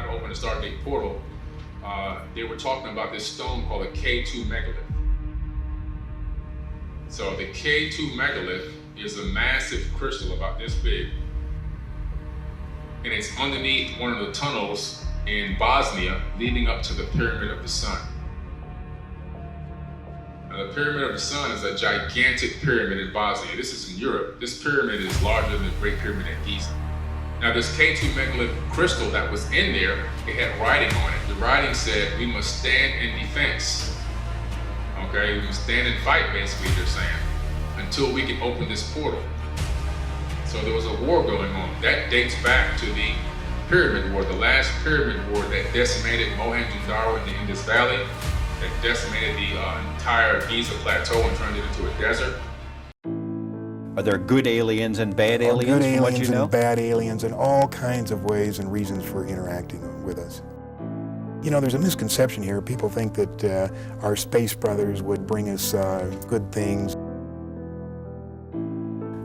trying to open the Stargate portal, they were talking about this stone called a K2 megalith. So the K2 megalith is a massive crystal about this big, and it's underneath one of the tunnels in Bosnia leading up to the Pyramid of the Sun. Now, the Pyramid of the Sun is a gigantic pyramid in Bosnia. This is in Europe. This pyramid is larger than the Great Pyramid at Giza. Now, this K2 megalith crystal that was in there, it had writing on it. The writing said, "We must stand in defense." Okay, we must stand and fight, basically, they're saying, until we can open this portal. So there was a war going on. That dates back to the Pyramid War, the last Pyramid War that decimated Mahendraparvata in the Indus Valley, that decimated the entire Giza Plateau and turned it into a desert. Are there good aliens and bad aliens, good from what aliens you know? and bad aliens and all kinds of ways and reasons for interacting with us. You know, there's a misconception here. People think that our space brothers would bring us good things.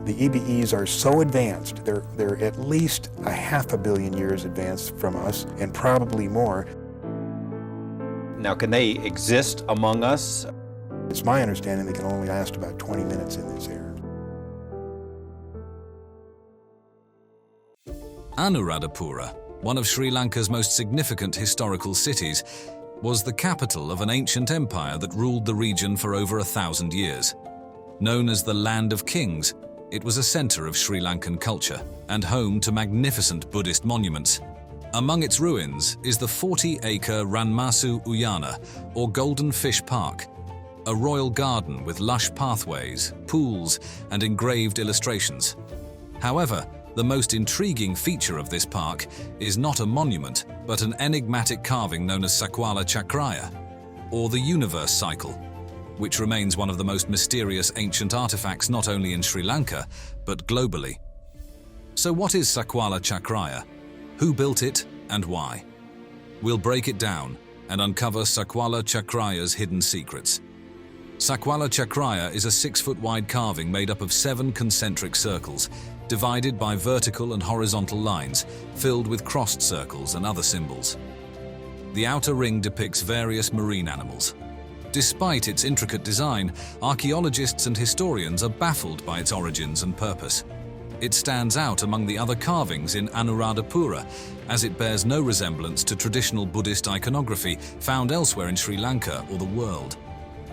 The EBEs are so advanced, they're at least 500 million years advanced from us, and probably more. Now, can they exist among us? It's my understanding they can only last about 20 minutes in this air. Anuradhapura, one of Sri Lanka's most significant historical cities, was the capital of an ancient empire that ruled the region for over 1,000 years. Known as the Land of Kings, it was a center of Sri Lankan culture and home to magnificent Buddhist monuments. Among its ruins is the 40-acre Ranmasu Uyana, or Golden Fish Park, a royal garden with lush pathways, pools, and engraved illustrations. However, the most intriguing feature of this park is not a monument, but an enigmatic carving known as Sakwala Chakraya, or the universe cycle, which remains one of the most mysterious ancient artifacts not only in Sri Lanka, but globally. So what is Sakwala Chakraya? Who built it and why? We'll break it down and uncover Sakwala Chakraya's hidden secrets. Sakwala Chakraya is a 6-foot-wide carving made up of 7 concentric circles, divided by vertical and horizontal lines, filled with crossed circles and other symbols. The outer ring depicts various marine animals. Despite its intricate design, archaeologists and historians are baffled by its origins and purpose. It stands out among the other carvings in Anuradhapura, as it bears no resemblance to traditional Buddhist iconography found elsewhere in Sri Lanka or the world.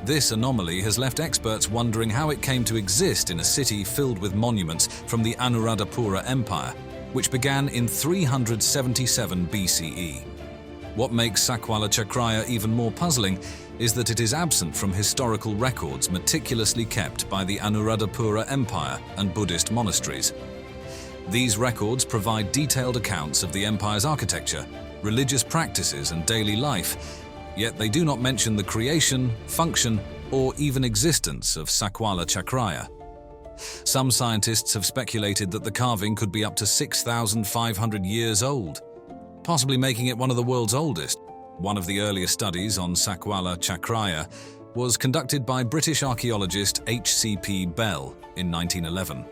This anomaly has left experts wondering how it came to exist in a city filled with monuments from the Anuradhapura Empire, which began in 377 BCE. What makes Sakwala Chakraya even more puzzling is that it is absent from historical records meticulously kept by the Anuradhapura Empire and Buddhist monasteries. These records provide detailed accounts of the empire's architecture, religious practices, and daily life, yet they do not mention the creation, function, or even existence of Sakwala Chakraya. Some scientists have speculated that the carving could be up to 6,500 years old, possibly making it one of the world's oldest. One of the earliest studies on Sakwala Chakraya was conducted by British archaeologist H.C.P. Bell in 1911.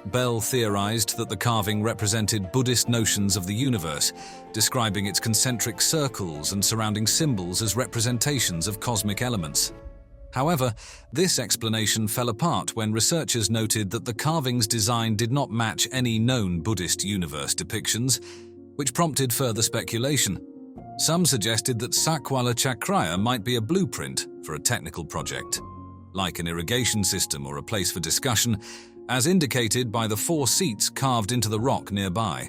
Bell theorized that the carving represented Buddhist notions of the universe, describing its concentric circles and surrounding symbols as representations of cosmic elements. However, this explanation fell apart when researchers noted that the carving's design did not match any known Buddhist universe depictions, which prompted further speculation. Some suggested that Sakwala Chakraya might be a blueprint for a technical project, like an irrigation system or a place for discussion, as indicated by the 4 seats carved into the rock nearby.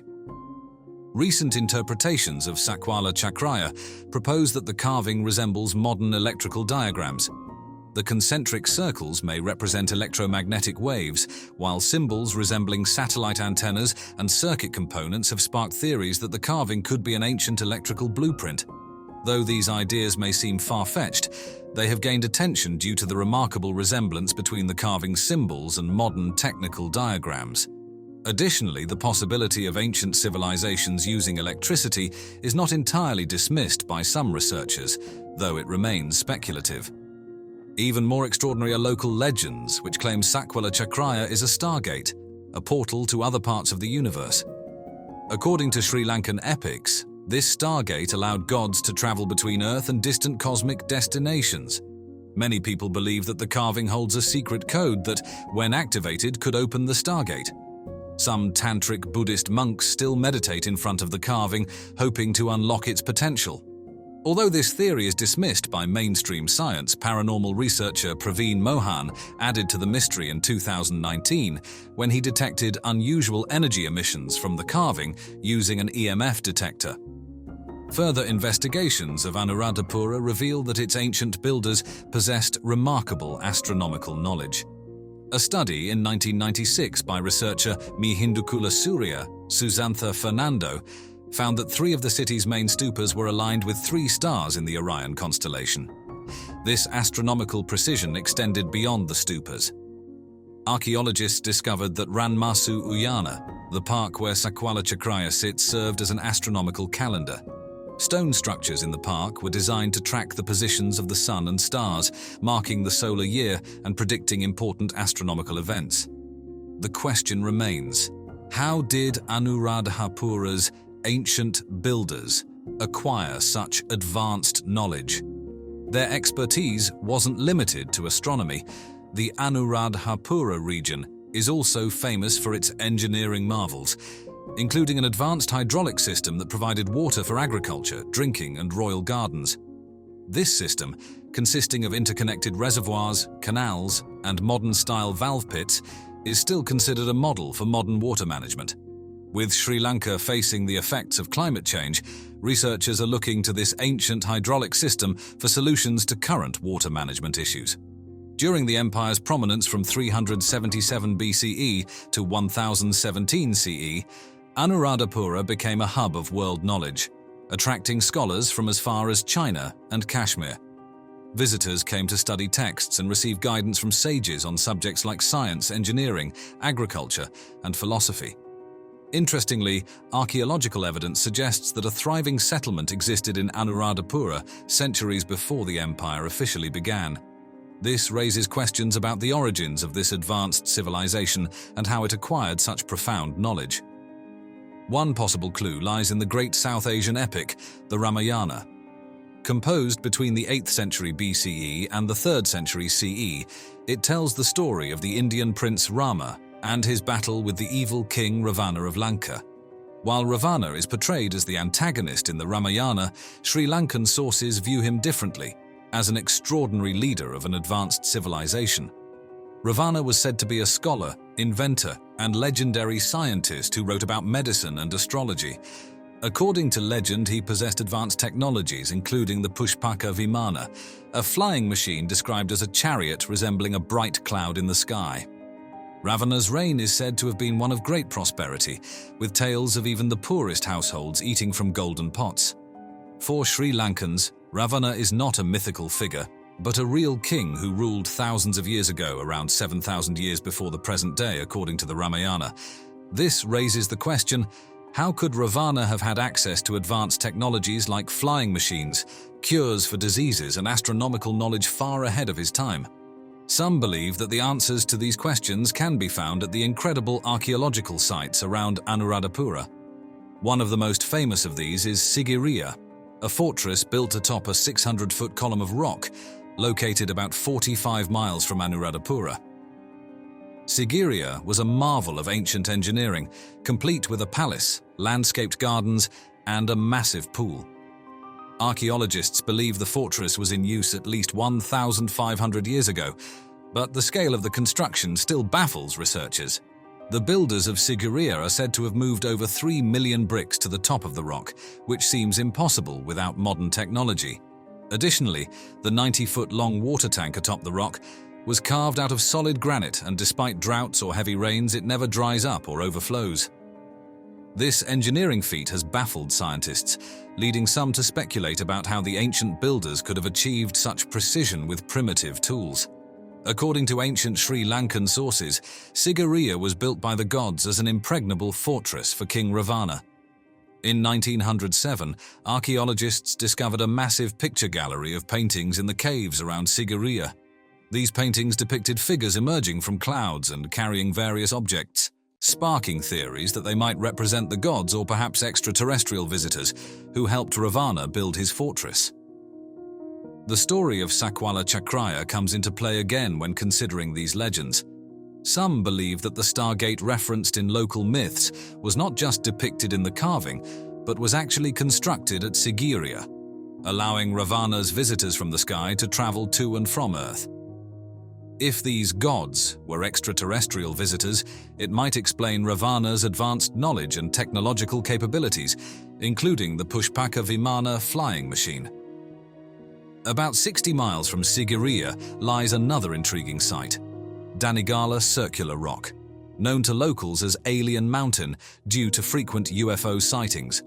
Recent interpretations of Sakwala Chakraya propose that the carving resembles modern electrical diagrams. The concentric circles may represent electromagnetic waves, while symbols resembling satellite antennas and circuit components have sparked theories that the carving could be an ancient electrical blueprint. Though these ideas may seem far-fetched, they have gained attention due to the remarkable resemblance between the carving's symbols and modern technical diagrams. Additionally, the possibility of ancient civilizations using electricity is not entirely dismissed by some researchers, though it remains speculative. Even more extraordinary are local legends, which claim Sakwala Chakraya is a Stargate, a portal to other parts of the universe. According to Sri Lankan epics, This Stargate allowed gods to travel between Earth and distant cosmic destinations. Many people believe that the carving holds a secret code that, when activated, could open the Stargate. Some tantric Buddhist monks still meditate in front of the carving, hoping to unlock its potential. Although this theory is dismissed by mainstream science, paranormal researcher Praveen Mohan added to the mystery in 2019 when he detected unusual energy emissions from the carving using an EMF detector. Further investigations of Anuradhapura reveal that its ancient builders possessed remarkable astronomical knowledge. A study in 1996 by researcher Mihindukula Surya, Susantha Fernando, found that 3 of the city's main stupas were aligned with 3 stars in the Orion constellation. This astronomical precision extended beyond the stupas. Archaeologists discovered that Ranmasu Uyana, the park where Sakwala Chakraya sits, served as an astronomical calendar. Stone structures in the park were designed to track the positions of the sun and stars, marking the solar year and predicting important astronomical events. The question remains, how did Anuradhapura's ancient builders acquire such advanced knowledge? Their expertise wasn't limited to astronomy. The Anuradhapura region is also famous for its engineering marvels, including an advanced hydraulic system that provided water for agriculture, drinking, and royal gardens. This system, consisting of interconnected reservoirs, canals, and modern-style valve pits, is still considered a model for modern water management. With Sri Lanka facing the effects of climate change, researchers are looking to this ancient hydraulic system for solutions to current water management issues. During the empire's prominence from 377 BCE to 1017 CE, Anuradhapura became a hub of world knowledge, attracting scholars from as far as China and Kashmir. Visitors came to study texts and receive guidance from sages on subjects like science, engineering, agriculture, and philosophy. Interestingly, archaeological evidence suggests that a thriving settlement existed in Anuradhapura centuries before the empire officially began. This raises questions about the origins of this advanced civilization and how it acquired such profound knowledge. One possible clue lies in the great South Asian epic, the Ramayana. Composed between the 8th century BCE and the 3rd century CE, it tells the story of the Indian prince Rama and his battle with the evil King Ravana of Lanka. While Ravana is portrayed as the antagonist in the Ramayana, Sri Lankan sources view him differently, as an extraordinary leader of an advanced civilization. Ravana was said to be a scholar, inventor, and legendary scientist who wrote about medicine and astrology. According to legend, he possessed advanced technologies, including the Pushpaka Vimana, a flying machine described as a chariot resembling a bright cloud in the sky. Ravana's reign is said to have been one of great prosperity, with tales of even the poorest households eating from golden pots. For Sri Lankans, Ravana is not a mythical figure, but a real king who ruled thousands of years ago, around 7,000 years before the present day, according to the Ramayana. This raises the question, how could Ravana have had access to advanced technologies like flying machines, cures for diseases, and astronomical knowledge far ahead of his time? Some believe that the answers to these questions can be found at the incredible archaeological sites around Anuradhapura. One of the most famous of these is Sigiriya, a fortress built atop a 600-foot column of rock, located about 45 miles from Anuradhapura. Sigiriya was a marvel of ancient engineering, complete with a palace, landscaped gardens, and a massive pool. Archaeologists believe the fortress was in use at least 1,500 years ago, but the scale of the construction still baffles researchers. The builders of Sigiriya are said to have moved over 3 million bricks to the top of the rock, which seems impossible without modern technology. Additionally, the 90-foot-long water tank atop the rock was carved out of solid granite, and despite droughts or heavy rains, it never dries up or overflows. This engineering feat has baffled scientists, leading some to speculate about how the ancient builders could have achieved such precision with primitive tools. According to ancient Sri Lankan sources, Sigiriya was built by the gods as an impregnable fortress for King Ravana. In 1907, archaeologists discovered a massive picture gallery of paintings in the caves around Sigiriya. These paintings depicted figures emerging from clouds and carrying various objects, sparking theories that they might represent the gods or perhaps extraterrestrial visitors who helped Ravana build his fortress. The story of Sakwala Chakraya comes into play again when considering these legends. Some believe that the Stargate referenced in local myths was not just depicted in the carving, but was actually constructed at Sigiriya, allowing Ravana's visitors from the sky to travel to and from Earth. If these gods were extraterrestrial visitors, it might explain Ravana's advanced knowledge and technological capabilities, including the Pushpaka Vimana flying machine. About 60 miles from Sigiriya lies another intriguing site, Danigala Circular Rock, known to locals as Alien Mountain due to frequent UFO sightings.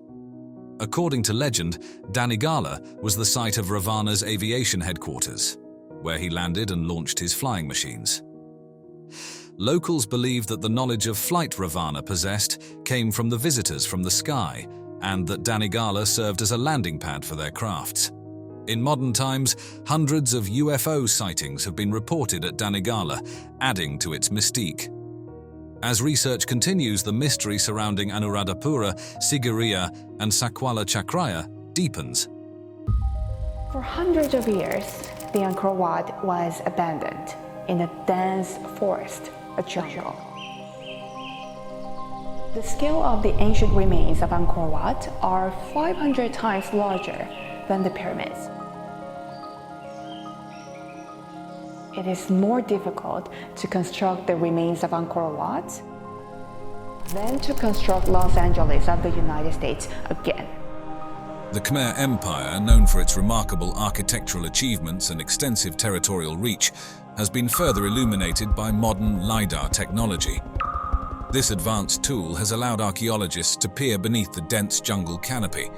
According to legend, Danigala was the site of Ravana's aviation headquarters, where he landed and launched his flying machines. Locals believe that the knowledge of flight Ravana possessed came from the visitors from the sky, and that Danigala served as a landing pad for their crafts. In modern times, hundreds of UFO sightings have been reported at Danigala, adding to its mystique. As research continues, the mystery surrounding Anuradhapura, Sigiriya, and Sakwala Chakraya deepens. For hundreds of years, the Angkor Wat was abandoned in a dense forest, a jungle. The scale of the ancient remains of Angkor Wat are 500 times larger than the pyramids. It is more difficult to construct the remains of Angkor Wat than to construct Los Angeles of the United States again. The Khmer Empire, known for its remarkable architectural achievements and extensive territorial reach, has been further illuminated by modern LiDAR technology. This advanced tool has allowed archaeologists to peer beneath the dense jungle canopy,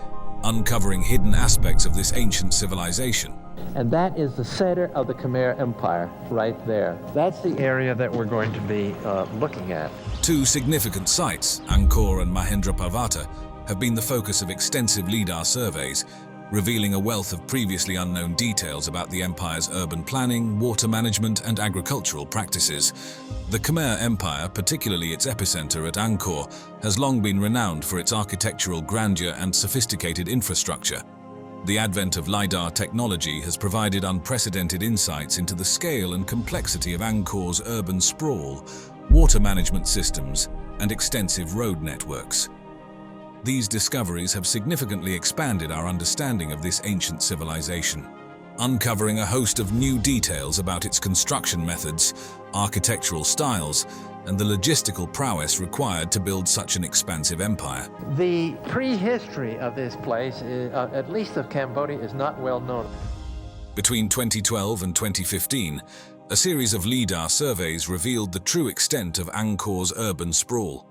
uncovering hidden aspects of this ancient civilization. And that is the center of the Khmer Empire, right there. That's the area that we're going to be looking at. Two significant sites, Angkor and Mahendraparvata, have been the focus of extensive LiDAR surveys, revealing a wealth of previously unknown details about the empire's urban planning, water management, and agricultural practices. The Khmer Empire, particularly its epicenter at Angkor, has long been renowned for its architectural grandeur and sophisticated infrastructure. The advent of LiDAR technology has provided unprecedented insights into the scale and complexity of Angkor's urban sprawl, water management systems, and extensive road networks. These discoveries have significantly expanded our understanding of this ancient civilization, uncovering a host of new details about its construction methods, architectural styles, and the logistical prowess required to build such an expansive empire. The prehistory of this place, at least of Cambodia, is not well known. Between 2012 and 2015, a series of LiDAR surveys revealed the true extent of Angkor's urban sprawl.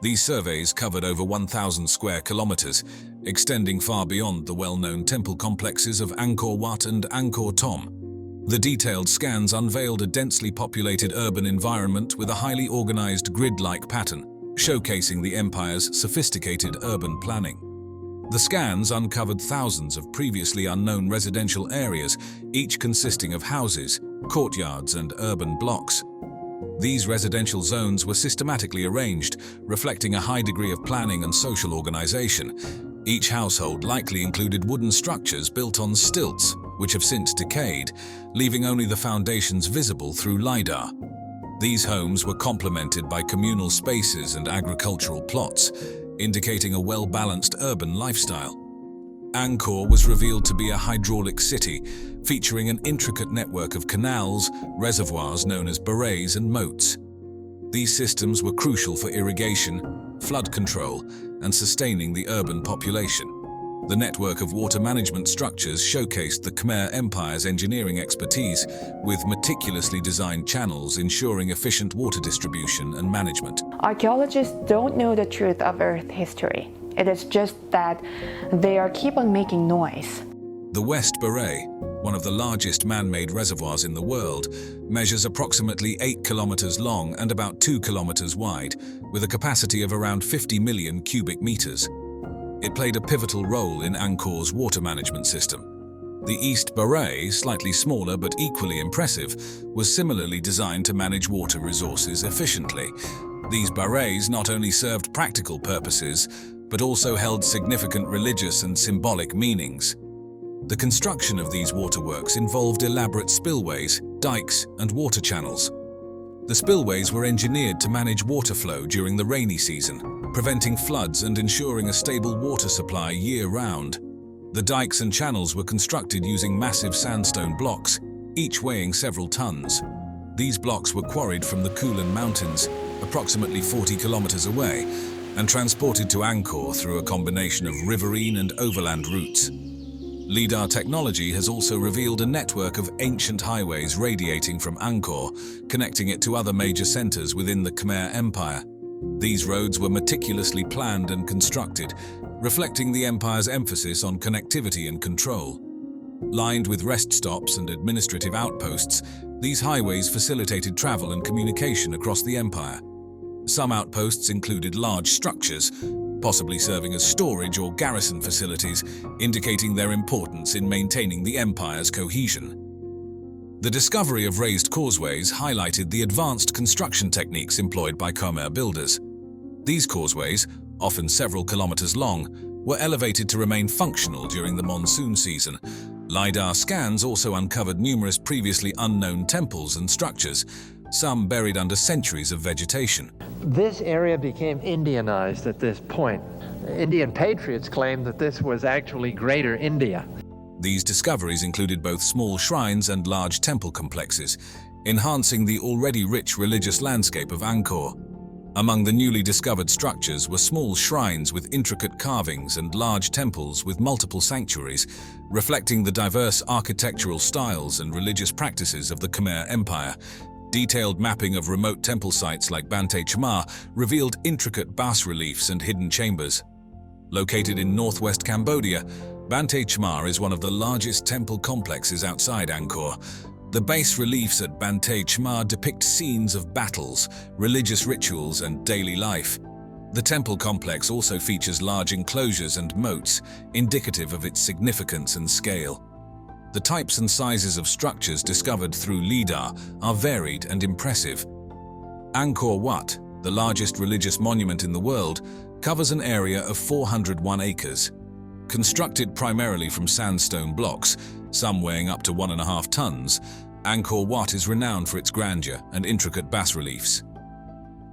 These surveys covered over 1,000 square kilometers, extending far beyond the well-known temple complexes of Angkor Wat and Angkor Thom. The detailed scans unveiled a densely populated urban environment with a highly organized grid-like pattern, showcasing the empire's sophisticated urban planning. The scans uncovered thousands of previously unknown residential areas, each consisting of houses, courtyards, and urban blocks. These residential zones were systematically arranged, reflecting a high degree of planning and social organization. Each household likely included wooden structures built on stilts, which have since decayed, leaving only the foundations visible through LiDAR. These homes were complemented by communal spaces and agricultural plots, indicating a well-balanced urban lifestyle. Angkor was revealed to be a hydraulic city, featuring an intricate network of canals, reservoirs known as barrays, and moats. These systems were crucial for irrigation, flood control, and sustaining the urban population. The network of water management structures showcased the Khmer Empire's engineering expertise, with meticulously designed channels ensuring efficient water distribution and management. Archaeologists don't know the truth of Earth history. It is just that they keep on making noise. The West Baray, one of the largest man-made reservoirs in the world, measures approximately 8 kilometers long and about 2 kilometers wide, with a capacity of around 50 million cubic meters. It played a pivotal role in Angkor's water management system. The East Baray, slightly smaller but equally impressive, was similarly designed to manage water resources efficiently. These barays not only served practical purposes, but also held significant religious and symbolic meanings. The construction of these waterworks involved elaborate spillways, dikes, and water channels. The spillways were engineered to manage water flow during the rainy season, preventing floods and ensuring a stable water supply year-round. The dikes and channels were constructed using massive sandstone blocks, each weighing several tons. These blocks were quarried from the Kulen Mountains, approximately 40 kilometers away, and transported to Angkor through a combination of riverine and overland routes. LIDAR technology has also revealed a network of ancient highways radiating from Angkor, connecting it to other major centers within the Khmer Empire. These roads were meticulously planned and constructed, reflecting the empire's emphasis on connectivity and control. Lined with rest stops and administrative outposts, these highways facilitated travel and communication across the empire. Some outposts included large structures, possibly serving as storage or garrison facilities, indicating their importance in maintaining the empire's cohesion. The discovery of raised causeways highlighted the advanced construction techniques employed by Khmer builders. These causeways, often several kilometers long, were elevated to remain functional during the monsoon season. LIDAR scans also uncovered numerous previously unknown temples and structures, some buried under centuries of vegetation. This area became Indianized at this point. Indian patriots claimed that this was actually Greater India. These discoveries included both small shrines and large temple complexes, enhancing the already rich religious landscape of Angkor. Among the newly discovered structures were small shrines with intricate carvings and large temples with multiple sanctuaries, reflecting the diverse architectural styles and religious practices of the Khmer Empire. Detailed mapping of remote temple sites like Bante Chmar revealed intricate bas-reliefs and hidden chambers. Located in northwest Cambodia, Bante Chmar is one of the largest temple complexes outside Angkor. The bas reliefs at Bante Chmar depict scenes of battles, religious rituals, and daily life. The temple complex also features large enclosures and moats, indicative of its significance and scale. The types and sizes of structures discovered through LIDAR are varied and impressive. Angkor Wat, the largest religious monument in the world, covers an area of 401 acres. Constructed primarily from sandstone blocks, some weighing up to 1.5 tons, Angkor Wat is renowned for its grandeur and intricate bas-reliefs.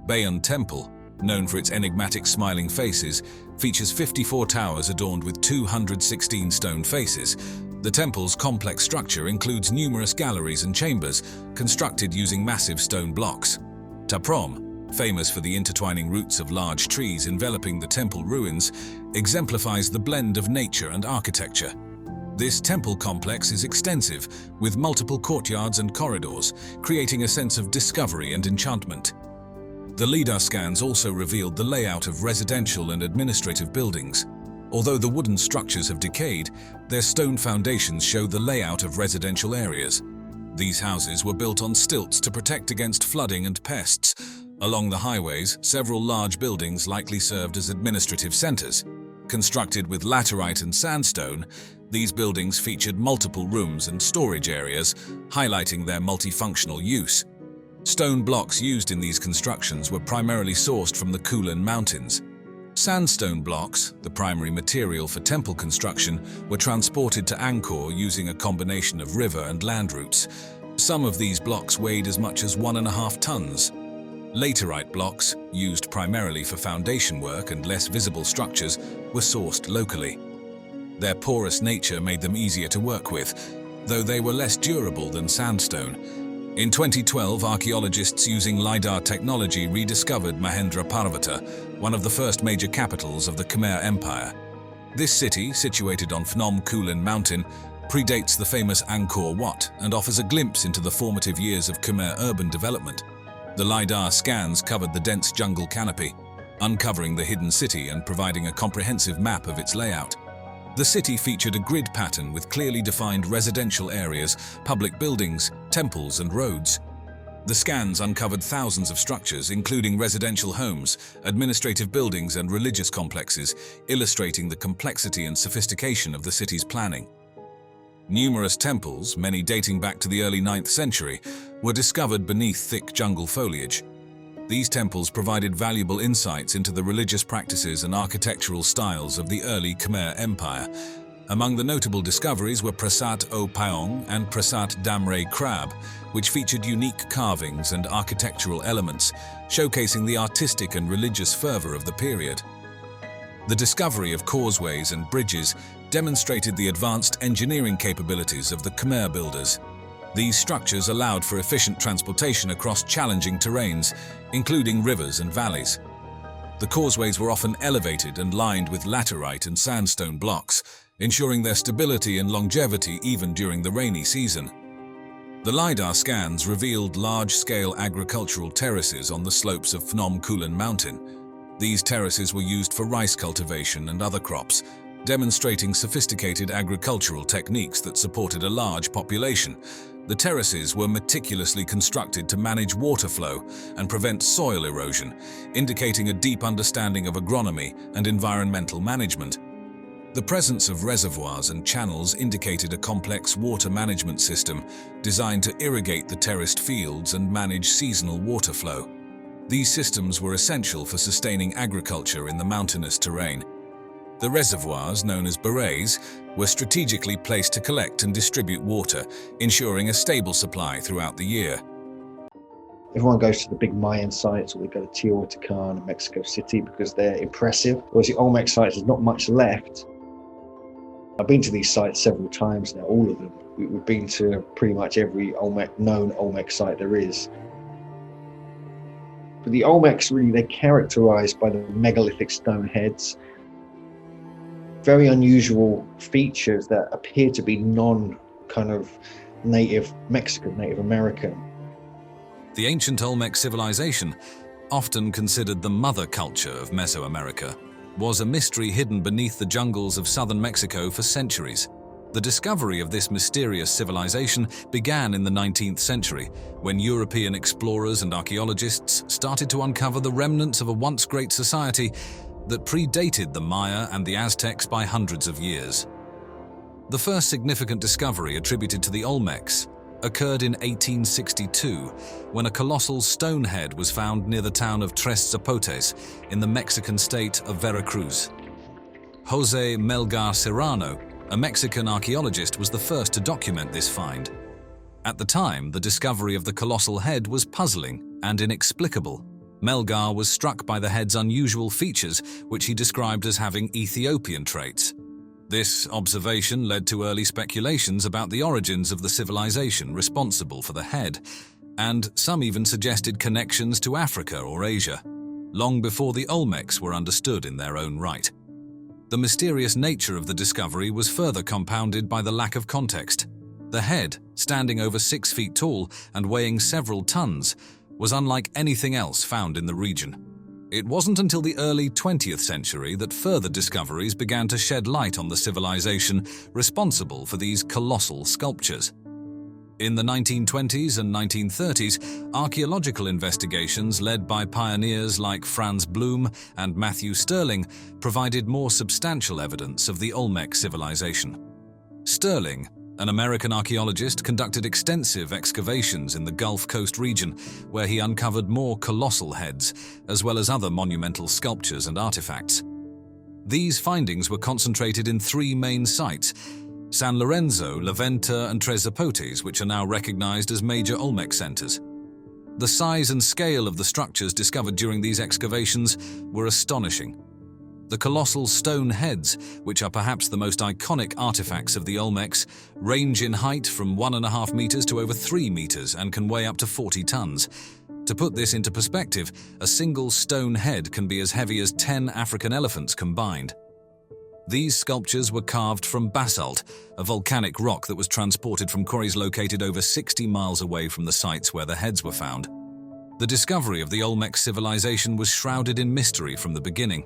Bayon Temple, known for its enigmatic smiling faces, features 54 towers adorned with 216 stone faces. The temple's complex structure includes numerous galleries and chambers, constructed using massive stone blocks. Ta Prohm, famous for the intertwining roots of large trees enveloping the temple ruins, exemplifies the blend of nature and architecture. This temple complex is extensive, with multiple courtyards and corridors, creating a sense of discovery and enchantment. The LIDAR scans also revealed the layout of residential and administrative buildings. Although the wooden structures have decayed, their stone foundations show the layout of residential areas. These houses were built on stilts to protect against flooding and pests. Along the highways, several large buildings likely served as administrative centers. Constructed with laterite and sandstone, these buildings featured multiple rooms and storage areas, highlighting their multifunctional use. Stone blocks used in these constructions were primarily sourced from the Kulen Mountains. Sandstone blocks, the primary material for temple construction, were transported to Angkor using a combination of river and land routes. Some of these blocks weighed as much as 1.5 tons. Laterite blocks, used primarily for foundation work and less visible structures, were sourced locally. Their porous nature made them easier to work with, though they were less durable than sandstone. In 2012, archaeologists using LIDAR technology rediscovered Mahendraparvata, one of the first major capitals of the Khmer Empire. This city, situated on Phnom Kulen Mountain, predates the famous Angkor Wat and offers a glimpse into the formative years of Khmer urban development. The LIDAR scans covered the dense jungle canopy, uncovering the hidden city and providing a comprehensive map of its layout. The city featured a grid pattern with clearly defined residential areas, public buildings, temples, and roads. The scans uncovered thousands of structures, including residential homes, administrative buildings, and religious complexes, illustrating the complexity and sophistication of the city's planning. Numerous temples, many dating back to the early 9th century, were discovered beneath thick jungle foliage. These temples provided valuable insights into the religious practices and architectural styles of the early Khmer Empire. Among the notable discoveries were Prasat O Paong and Prasat Damre Krab, which featured unique carvings and architectural elements, showcasing the artistic and religious fervor of the period. The discovery of causeways and bridges demonstrated the advanced engineering capabilities of the Khmer builders. These structures allowed for efficient transportation across challenging terrains, including rivers and valleys. The causeways were often elevated and lined with laterite and sandstone blocks, ensuring their stability and longevity even during the rainy season. The LiDAR scans revealed large-scale agricultural terraces on the slopes of Phnom Kulen Mountain. These terraces were used for rice cultivation and other crops, demonstrating sophisticated agricultural techniques that supported a large population. The terraces were meticulously constructed to manage water flow and prevent soil erosion, indicating a deep understanding of agronomy and environmental management. The presence of reservoirs and channels indicated a complex water management system designed to irrigate the terraced fields and manage seasonal water flow. These systems were essential for sustaining agriculture in the mountainous terrain. The reservoirs, known as barays, were strategically placed to collect and distribute water, ensuring a stable supply throughout the year. Everyone goes to the big Mayan sites, or they go to Teotihuacan and Mexico City because they're impressive. Whereas the Olmec sites, there's not much left. I've been to these sites several times now, all of them. We've been to pretty much every known Olmec site there is. But the Olmecs, really, they're characterized by the megalithic stone heads. Very unusual features that appear to be native Mexican, Native American. The ancient Olmec civilization, often considered the mother culture of Mesoamerica, was a mystery hidden beneath the jungles of southern Mexico for centuries. The discovery of this mysterious civilization began in the 19th century, when European explorers and archaeologists started to uncover the remnants of a once great society that predated the Maya and the Aztecs by hundreds of years. The first significant discovery attributed to the Olmecs occurred in 1862, when a colossal stone head was found near the town of Tres Zapotes in the Mexican state of Veracruz. Jose Melgar Serrano, a Mexican archaeologist, was the first to document this find. At the time, the discovery of the colossal head was puzzling and inexplicable. Melgar was struck by the head's unusual features, which he described as having Ethiopian traits. This observation led to early speculations about the origins of the civilization responsible for the head, and some even suggested connections to Africa or Asia, long before the Olmecs were understood in their own right. The mysterious nature of the discovery was further compounded by the lack of context. The head, standing over 6 feet tall and weighing several tons, was unlike anything else found in the region. It wasn't until the early 20th century that further discoveries began to shed light on the civilization responsible for these colossal sculptures. In the 1920s and 1930s, archaeological investigations led by pioneers like Franz Blum and Matthew Stirling provided more substantial evidence of the Olmec civilization. Stirling, an American archaeologist, conducted extensive excavations in the Gulf Coast region, where he uncovered more colossal heads, as well as other monumental sculptures and artifacts. These findings were concentrated in 3 main sites: San Lorenzo, La Venta, and Tres Zapotes, which are now recognized as major Olmec centers. The size and scale of the structures discovered during these excavations were astonishing. The colossal stone heads, which are perhaps the most iconic artifacts of the Olmecs, range in height from 1.5 meters to over 3 meters and can weigh up to 40 tons. To put this into perspective, a single stone head can be as heavy as 10 African elephants combined. These sculptures were carved from basalt, a volcanic rock that was transported from quarries located over 60 miles away from the sites where the heads were found. The discovery of the Olmec civilization was shrouded in mystery from the beginning.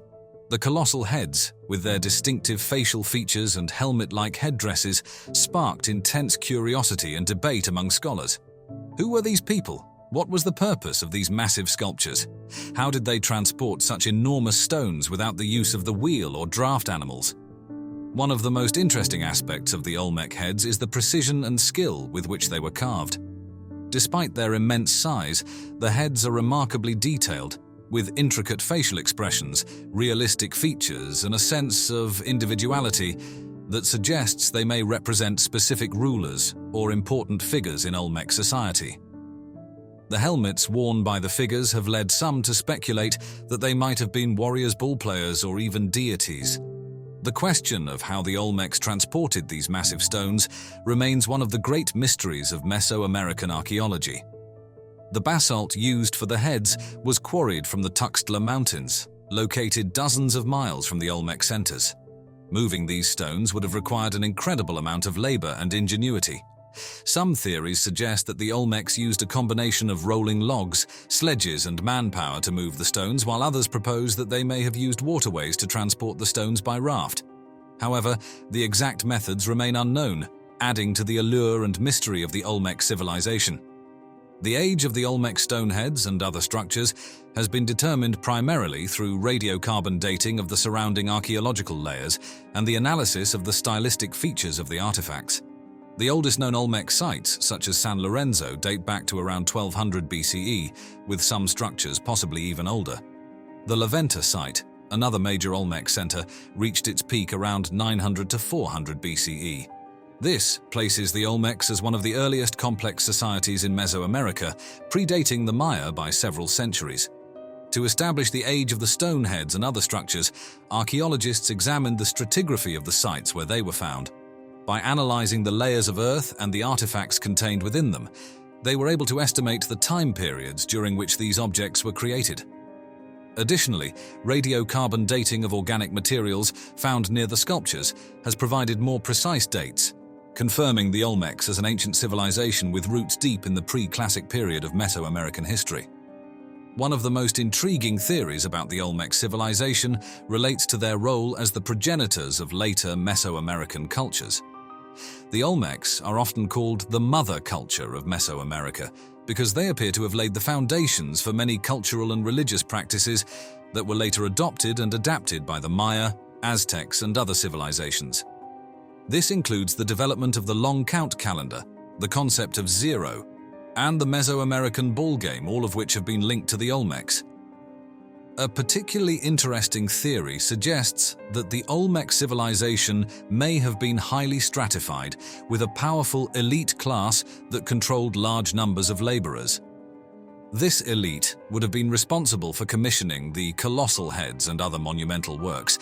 The colossal heads, with their distinctive facial features and helmet-like headdresses, sparked intense curiosity and debate among scholars. Who were these people? What was the purpose of these massive sculptures? How did they transport such enormous stones without the use of the wheel or draft animals? One of the most interesting aspects of the Olmec heads is the precision and skill with which they were carved. despite their immense size, the heads are remarkably detailed, with intricate facial expressions, realistic features, and a sense of individuality that suggests they may represent specific rulers or important figures in Olmec society. The helmets worn by the figures have led some to speculate that they might have been warriors, ballplayers, or even deities. The question of how the Olmecs transported these massive stones remains one of the great mysteries of Mesoamerican archaeology. The basalt used for the heads was quarried from the Tuxtla Mountains, located dozens of miles from the Olmec centers. Moving these stones would have required an incredible amount of labor and ingenuity. Some theories suggest that the Olmecs used a combination of rolling logs, sledges, and manpower to move the stones, while others propose that they may have used waterways to transport the stones by raft. However, the exact methods remain unknown, adding to the allure and mystery of the Olmec civilization. The age of the Olmec stone heads and other structures has been determined primarily through radiocarbon dating of the surrounding archaeological layers and the analysis of the stylistic features of the artifacts. The oldest known Olmec sites, such as San Lorenzo, date back to around 1200 BCE, with some structures possibly even older. The La Venta site, another major Olmec center, reached its peak around 900 to 400 BCE. This places the Olmecs as one of the earliest complex societies in Mesoamerica, predating the Maya by several centuries. To establish the age of the stone heads and other structures, archaeologists examined the stratigraphy of the sites where they were found. By analyzing the layers of earth and the artifacts contained within them, they were able to estimate the time periods during which these objects were created. Additionally, radiocarbon dating of organic materials found near the sculptures has provided more precise dates, confirming the Olmecs as an ancient civilization with roots deep in the pre-classic period of Mesoamerican history. One of the most intriguing theories about the Olmec civilization relates to their role as the progenitors of later Mesoamerican cultures. The Olmecs are often called the mother culture of Mesoamerica because they appear to have laid the foundations for many cultural and religious practices that were later adopted and adapted by the Maya, Aztecs, and other civilizations. This includes the development of the long count calendar, the concept of zero, and the Mesoamerican ball game, all of which have been linked to the Olmecs. A particularly interesting theory suggests that the Olmec civilization may have been highly stratified, with a powerful elite class that controlled large numbers of laborers. This elite would have been responsible for commissioning the colossal heads and other monumental works,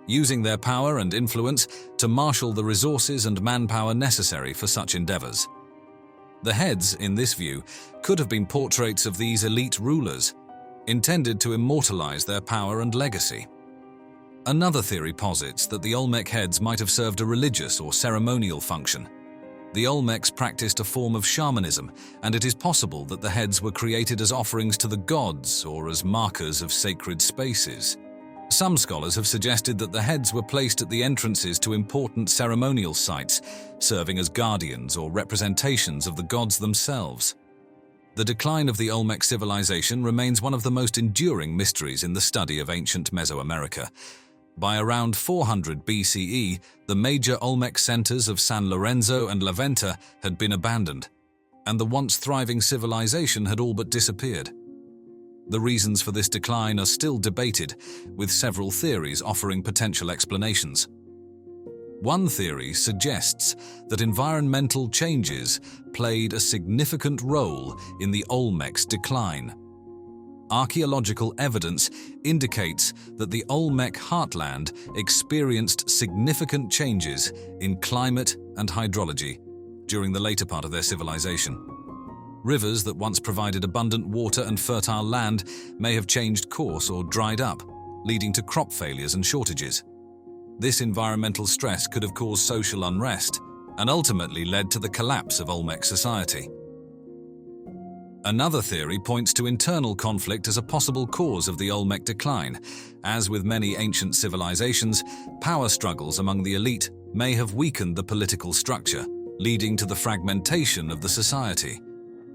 using their power and influence to marshal the resources and manpower necessary for such endeavors. The heads, in this view, could have been portraits of these elite rulers, intended to immortalize their power and legacy. Another theory posits that the Olmec heads might have served a religious or ceremonial function. The Olmecs practiced a form of shamanism, and it is possible that the heads were created as offerings to the gods or as markers of sacred spaces. Some scholars have suggested that the heads were placed at the entrances to important ceremonial sites, serving as guardians or representations of the gods themselves. The decline of the Olmec civilization remains one of the most enduring mysteries in the study of ancient Mesoamerica. By around 400 BCE, the major Olmec centers of San Lorenzo and La Venta had been abandoned, and the once thriving civilization had all but disappeared. The reasons for this decline are still debated, with several theories offering potential explanations. One theory suggests that environmental changes played a significant role in the Olmec's decline. Archaeological evidence indicates that the Olmec heartland experienced significant changes in climate and hydrology during the later part of their civilization. Rivers that once provided abundant water and fertile land may have changed course or dried up, leading to crop failures and shortages. This environmental stress could have caused social unrest and ultimately led to the collapse of Olmec society. Another theory points to internal conflict as a possible cause of the Olmec decline. As with many ancient civilizations, power struggles among the elite may have weakened the political structure, leading to the fragmentation of the society.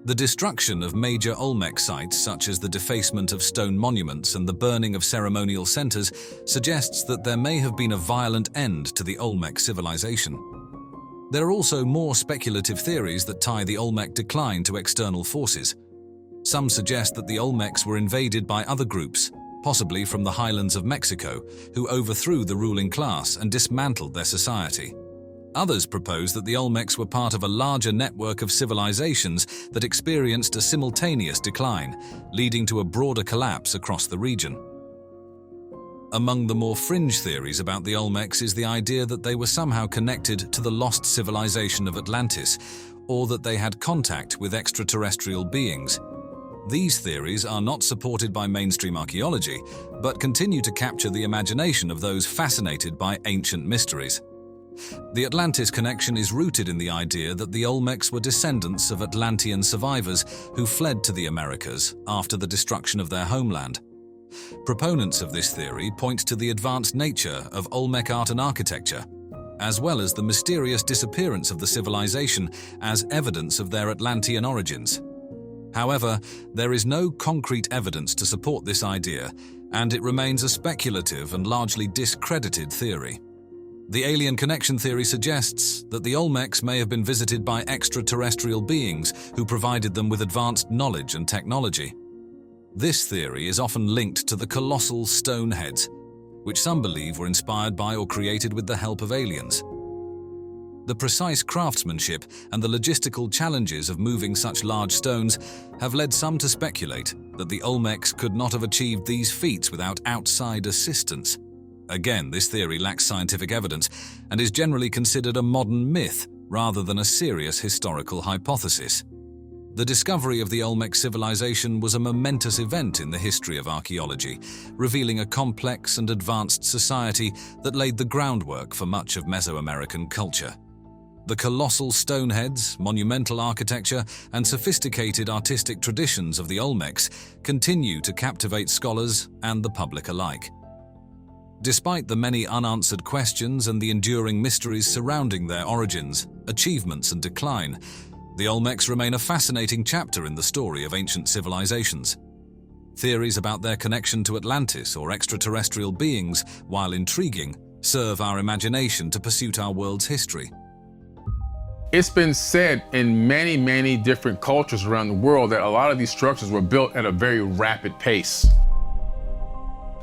The destruction of major Olmec sites, such as the defacement of stone monuments and the burning of ceremonial centers, suggests that there may have been a violent end to the Olmec civilization. There are also more speculative theories that tie the Olmec decline to external forces. Some suggest that the Olmecs were invaded by other groups, possibly from the highlands of Mexico, who overthrew the ruling class and dismantled their society. Others propose that the Olmecs were part of a larger network of civilizations that experienced a simultaneous decline, leading to a broader collapse across the region. Among the more fringe theories about the Olmecs is the idea that they were somehow connected to the lost civilization of Atlantis, or that they had contact with extraterrestrial beings. These theories are not supported by mainstream archaeology, but continue to capture the imagination of those fascinated by ancient mysteries. The Atlantis connection is rooted in the idea that the Olmecs were descendants of Atlantean survivors who fled to the Americas after the destruction of their homeland. Proponents of this theory point to the advanced nature of Olmec art and architecture, as well as the mysterious disappearance of the civilization as evidence of their Atlantean origins. However, there is no concrete evidence to support this idea, and it remains a speculative and largely discredited theory. The alien connection theory suggests that the Olmecs may have been visited by extraterrestrial beings who provided them with advanced knowledge and technology. This theory is often linked to the colossal stone heads, which some believe were inspired by or created with the help of aliens. The precise craftsmanship and the logistical challenges of moving such large stones have led some to speculate that the Olmecs could not have achieved these feats without outside assistance. Again, this theory lacks scientific evidence and is generally considered a modern myth rather than a serious historical hypothesis. The discovery of the Olmec civilization was a momentous event in the history of archaeology, revealing a complex and advanced society that laid the groundwork for much of Mesoamerican culture. The colossal stoneheads, monumental architecture, and sophisticated artistic traditions of the Olmecs continue to captivate scholars and the public alike. Despite the many unanswered questions and the enduring mysteries surrounding their origins, achievements, and decline, the Olmecs remain a fascinating chapter in the story of ancient civilizations. Theories about their connection to Atlantis or extraterrestrial beings, while intriguing, serve our imagination to pursue our world's history. It's been said in many, many different cultures around the world that a lot of these structures were built at a very rapid pace.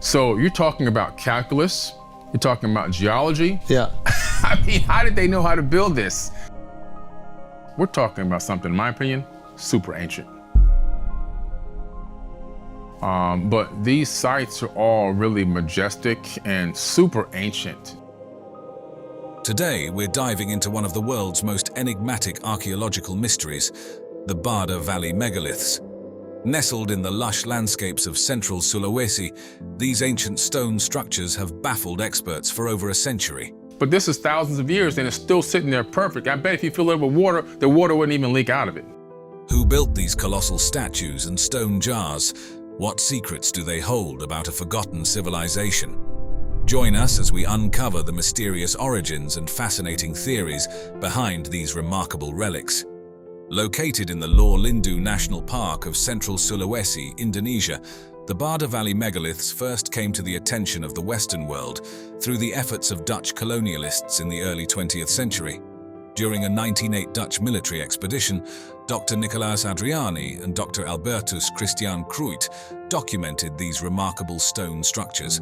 So you're talking about calculus, you're talking about geology. Yeah. I mean, how did they know how to build this? We're talking about something, in my opinion, super ancient. But these sites are all really majestic and super ancient. Today, we're diving into one of the world's most enigmatic archaeological mysteries, the Bada Valley megaliths. Nestled in the lush landscapes of central Sulawesi, these ancient stone structures have baffled experts for over a century. But this is thousands of years and it's still sitting there perfect. I bet if you fill it with water, the water wouldn't even leak out of it. Who built these colossal statues and stone jars? What secrets do they hold about a forgotten civilization? Join us as we uncover the mysterious origins and fascinating theories behind these remarkable relics. Located in the Lor Lindu National Park of central Sulawesi, Indonesia, the Bada Valley megaliths first came to the attention of the Western world through the efforts of Dutch colonialists in the early 20th century. During a 1908 Dutch military expedition, Dr. Nicolaas Adriani and Dr. Albertus Christian Cruyt documented these remarkable stone structures.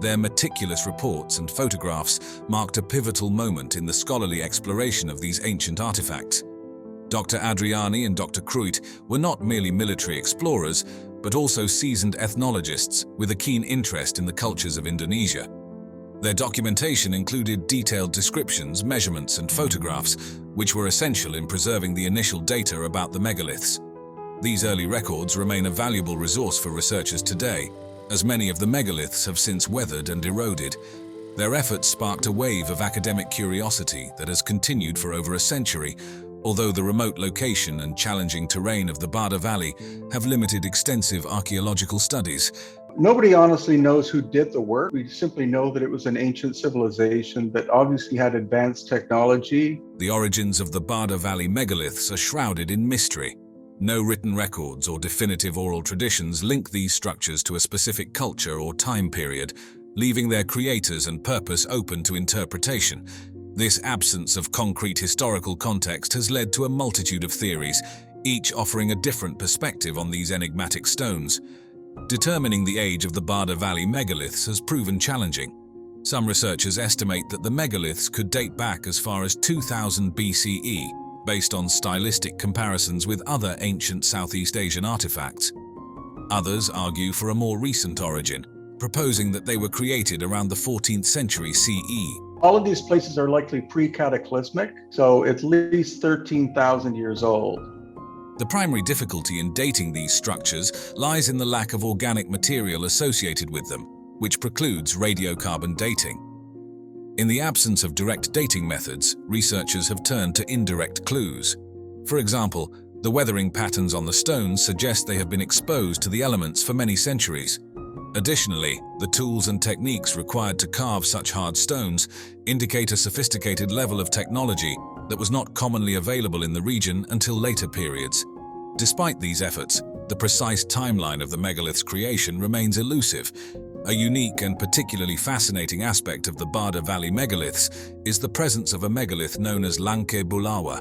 Their meticulous reports and photographs marked a pivotal moment in the scholarly exploration of these ancient artifacts. Dr. Adriani and Dr. Cruyt were not merely military explorers, but also seasoned ethnologists with a keen interest in the cultures of Indonesia. Their documentation included detailed descriptions, measurements, and photographs, which were essential in preserving the initial data about the megaliths. These early records remain a valuable resource for researchers today, as many of the megaliths have since weathered and eroded. Their efforts sparked a wave of academic curiosity that has continued for over a century, although the remote location and challenging terrain of the Bada Valley have limited extensive archaeological studies. Nobody honestly knows who did the work. We simply know that it was an ancient civilization that obviously had advanced technology. The origins of the Bada Valley megaliths are shrouded in mystery. No written records or definitive oral traditions link these structures to a specific culture or time period, leaving their creators and purpose open to interpretation. This absence of concrete historical context has led to a multitude of theories, each offering a different perspective on these enigmatic stones. Determining the age of the Bada Valley megaliths has proven challenging. Some researchers estimate that the megaliths could date back as far as 2000 BCE, based on stylistic comparisons with other ancient Southeast Asian artifacts. Others argue for a more recent origin, proposing that they were created around the 14th century CE. All of these places are likely pre-cataclysmic, so at least 13,000 years old. The primary difficulty in dating these structures lies in the lack of organic material associated with them, which precludes radiocarbon dating. In the absence of direct dating methods, researchers have turned to indirect clues. For example, the weathering patterns on the stones suggest they have been exposed to the elements for many centuries. Additionally, the tools and techniques required to carve such hard stones indicate a sophisticated level of technology that was not commonly available in the region until later periods. Despite these efforts, the precise timeline of the megalith's creation remains elusive. A unique and particularly fascinating aspect of the Bada Valley megaliths is the presence of a megalith known as Lanke Bulawa.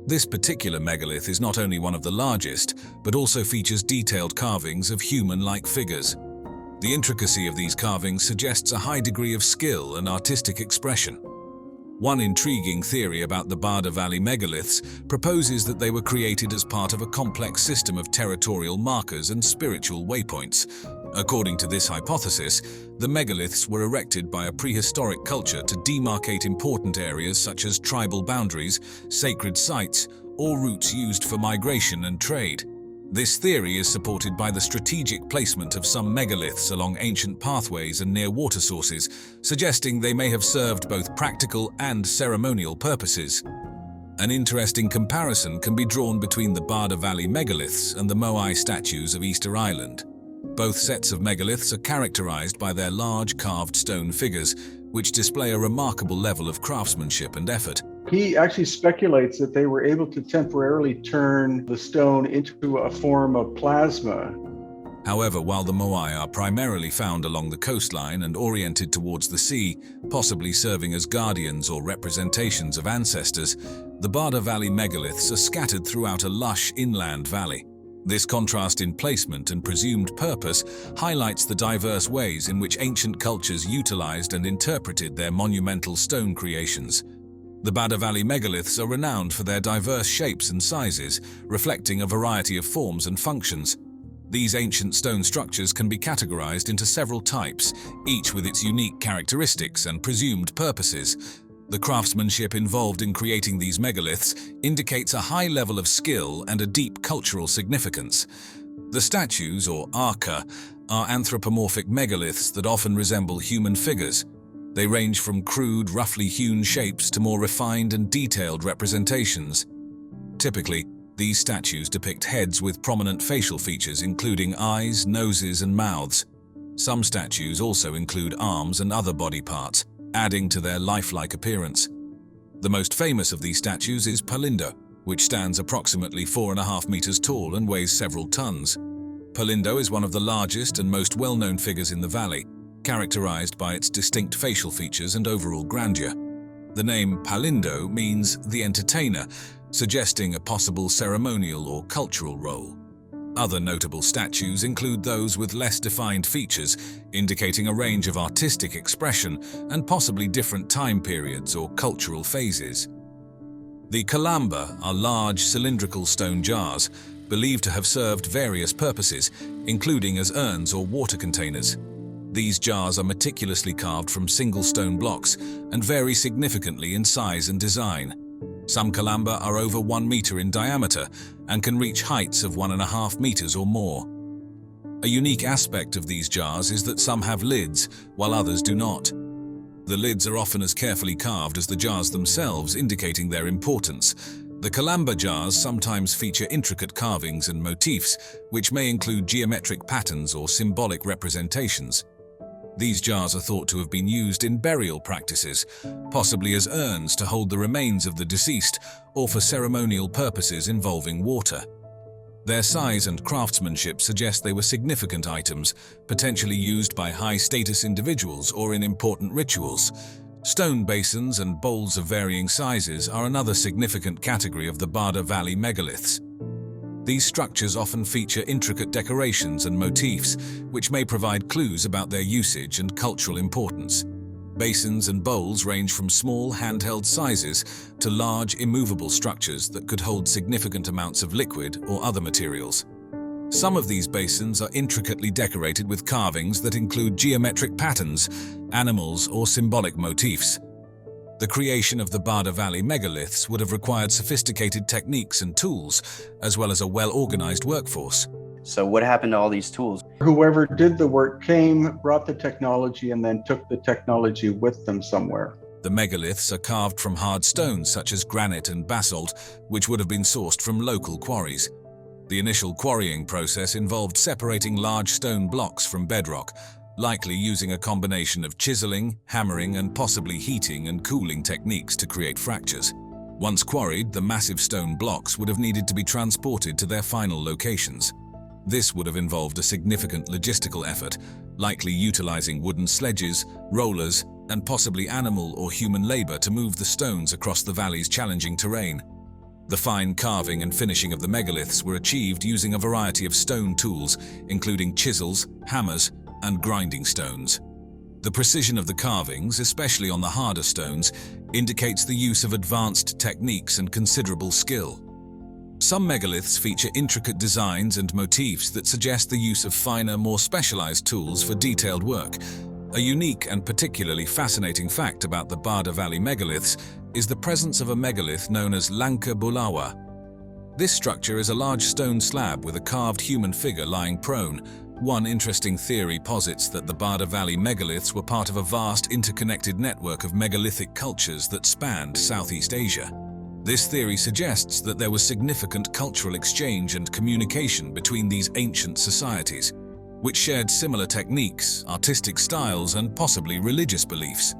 This particular megalith is not only one of the largest, but also features detailed carvings of human-like figures. The intricacy of these carvings suggests a high degree of skill and artistic expression. One intriguing theory about the Bada Valley megaliths proposes that they were created as part of a complex system of territorial markers and spiritual waypoints. According to this hypothesis, the megaliths were erected by a prehistoric culture to demarcate important areas such as tribal boundaries, sacred sites, or routes used for migration and trade. This theory is supported by the strategic placement of some megaliths along ancient pathways and near water sources, suggesting they may have served both practical and ceremonial purposes. An interesting comparison can be drawn between the Bada Valley megaliths and the Moai statues of Easter Island. Both sets of megaliths are characterized by their large carved stone figures, which display a remarkable level of craftsmanship and effort. He actually speculates that they were able to temporarily turn the stone into a form of plasma. However, while the Moai are primarily found along the coastline and oriented towards the sea, possibly serving as guardians or representations of ancestors, the Bada Valley megaliths are scattered throughout a lush inland valley. This contrast in placement and presumed purpose highlights the diverse ways in which ancient cultures utilized and interpreted their monumental stone creations. The Bada Valley megaliths are renowned for their diverse shapes and sizes, reflecting a variety of forms and functions. These ancient stone structures can be categorized into several types, each with its unique characteristics and presumed purposes. The craftsmanship involved in creating these megaliths indicates a high level of skill and a deep cultural significance. The statues, or arca, are anthropomorphic megaliths that often resemble human figures. They range from crude, roughly hewn shapes to more refined and detailed representations. Typically, these statues depict heads with prominent facial features including eyes, noses, and mouths. Some statues also include arms and other body parts, adding to their lifelike appearance. The most famous of these statues is Palindo, which stands approximately 4.5 meters tall and weighs several tons. Palindo is one of the largest and most well-known figures in the valley, characterized by its distinct facial features and overall grandeur. The name Palindo means the entertainer, suggesting a possible ceremonial or cultural role. Other notable statues include those with less defined features, indicating a range of artistic expression and possibly different time periods or cultural phases. The kalamba are large cylindrical stone jars, believed to have served various purposes, including as urns or water containers. These jars are meticulously carved from single stone blocks and vary significantly in size and design. Some kalamba are over 1 meter in diameter and can reach heights of 1.5 meters or more. A unique aspect of these jars is that some have lids, while others do not. The lids are often as carefully carved as the jars themselves, indicating their importance. The kalamba jars sometimes feature intricate carvings and motifs, which may include geometric patterns or symbolic representations. These jars are thought to have been used in burial practices, possibly as urns to hold the remains of the deceased or for ceremonial purposes involving water. Their size and craftsmanship suggest they were significant items, potentially used by high-status individuals or in important rituals. Stone basins and bowls of varying sizes are another significant category of the Bada Valley megaliths. These structures often feature intricate decorations and motifs, which may provide clues about their usage and cultural importance. Basins and bowls range from small handheld sizes to large immovable structures that could hold significant amounts of liquid or other materials. Some of these basins are intricately decorated with carvings that include geometric patterns, animals, or symbolic motifs. The creation of the Bada Valley megaliths would have required sophisticated techniques and tools, as well as a well-organized workforce. So what happened to all these tools? Whoever did the work came, brought the technology, and then took the technology with them somewhere. The megaliths are carved from hard stones such as granite and basalt, which would have been sourced from local quarries. The initial quarrying process involved separating large stone blocks from bedrock, likely using a combination of chiseling, hammering, and possibly heating and cooling techniques to create fractures. Once quarried, the massive stone blocks would have needed to be transported to their final locations. This would have involved a significant logistical effort, likely utilizing wooden sledges, rollers, and possibly animal or human labor to move the stones across the valley's challenging terrain. The fine carving and finishing of the megaliths were achieved using a variety of stone tools, including chisels, hammers, and grinding stones. The precision of the carvings, especially on the harder stones, indicates the use of advanced techniques and considerable skill. Some megaliths feature intricate designs and motifs that suggest the use of finer, more specialized tools for detailed work. A unique and particularly fascinating fact about the Bada Valley megaliths is the presence of a megalith known as Lanka Bulawa. This structure is a large stone slab with a carved human figure lying prone. One interesting theory posits that the Bada Valley megaliths were part of a vast interconnected network of megalithic cultures that spanned Southeast Asia. This theory suggests that there was significant cultural exchange and communication between these ancient societies, which shared similar techniques, artistic styles, and possibly religious beliefs.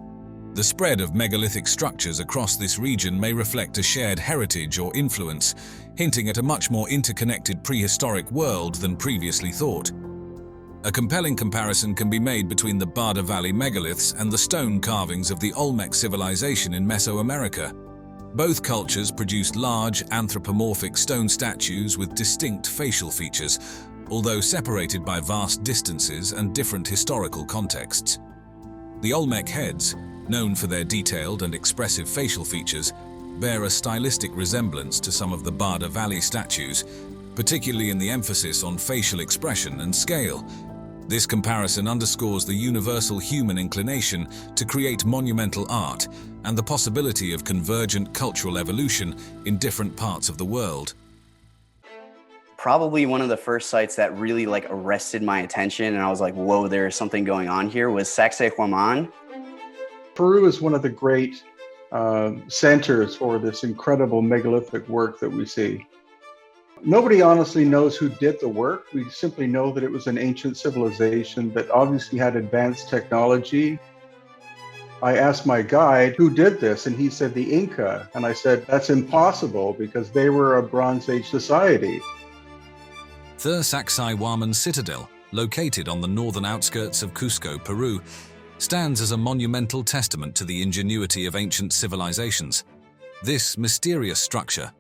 The spread of megalithic structures across this region may reflect a shared heritage or influence, hinting at a much more interconnected prehistoric world than previously thought. A compelling comparison can be made between the Bada Valley megaliths and the stone carvings of the Olmec civilization in Mesoamerica. Both cultures produced large, anthropomorphic stone statues with distinct facial features, although separated by vast distances and different historical contexts. The Olmec heads, known for their detailed and expressive facial features, bear a stylistic resemblance to some of the Bada Valley statues, particularly in the emphasis on facial expression and scale. This comparison underscores the universal human inclination to create monumental art and the possibility of convergent cultural evolution in different parts of the world. Probably one of the first sites that really arrested my attention and I was like, whoa, there's something going on here, was Sacsayhuaman. Peru is one of the great centers for this incredible megalithic work that we see. Nobody honestly knows who did the work. We simply know that it was an ancient civilization that obviously had advanced technology. I asked my guide, who did this? And he said, the Inca. And I said, that's impossible because they were a Bronze Age society. The Sacsayhuaman Citadel, located on the northern outskirts of Cusco, Peru, stands as a monumental testament to the ingenuity of ancient civilizations. This mysterious structure,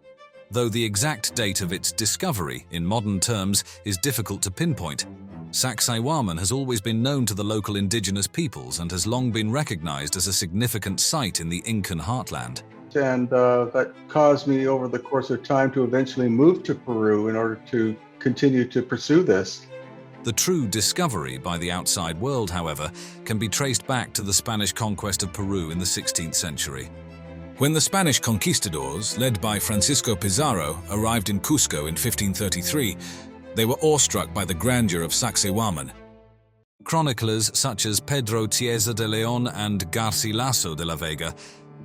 though the exact date of its discovery in modern terms is difficult to pinpoint, Sacsayhuaman has always been known to the local indigenous peoples and has long been recognized as a significant site in the Incan heartland. And that caused me over the course of time to eventually move to Peru in order to continue to pursue this. The true discovery by the outside world, however, can be traced back to the Spanish conquest of Peru in the 16th century. When the Spanish conquistadors, led by Francisco Pizarro, arrived in Cusco in 1533, they were awestruck by the grandeur of Sacsayhuaman. Chroniclers such as Pedro Chiesa de León and Garcilaso de la Vega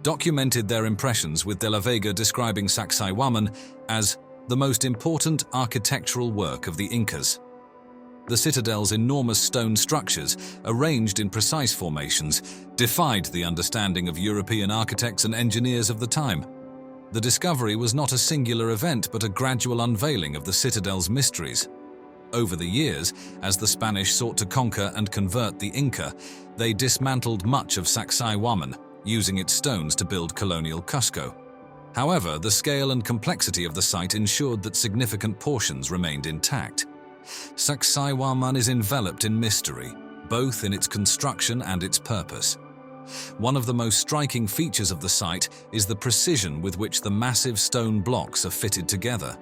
documented their impressions, with de la Vega describing Sacsayhuaman as the most important architectural work of the Incas. The citadel's enormous stone structures, arranged in precise formations, defied the understanding of European architects and engineers of the time. The discovery was not a singular event, but a gradual unveiling of the citadel's mysteries. Over the years, as the Spanish sought to conquer and convert the Inca, they dismantled much of Sacsayhuaman, using its stones to build colonial Cusco. However, the scale and complexity of the site ensured that significant portions remained intact. Sacsayhuaman is enveloped in mystery, both in its construction and its purpose. One of the most striking features of the site is the precision with which the massive stone blocks are fitted together.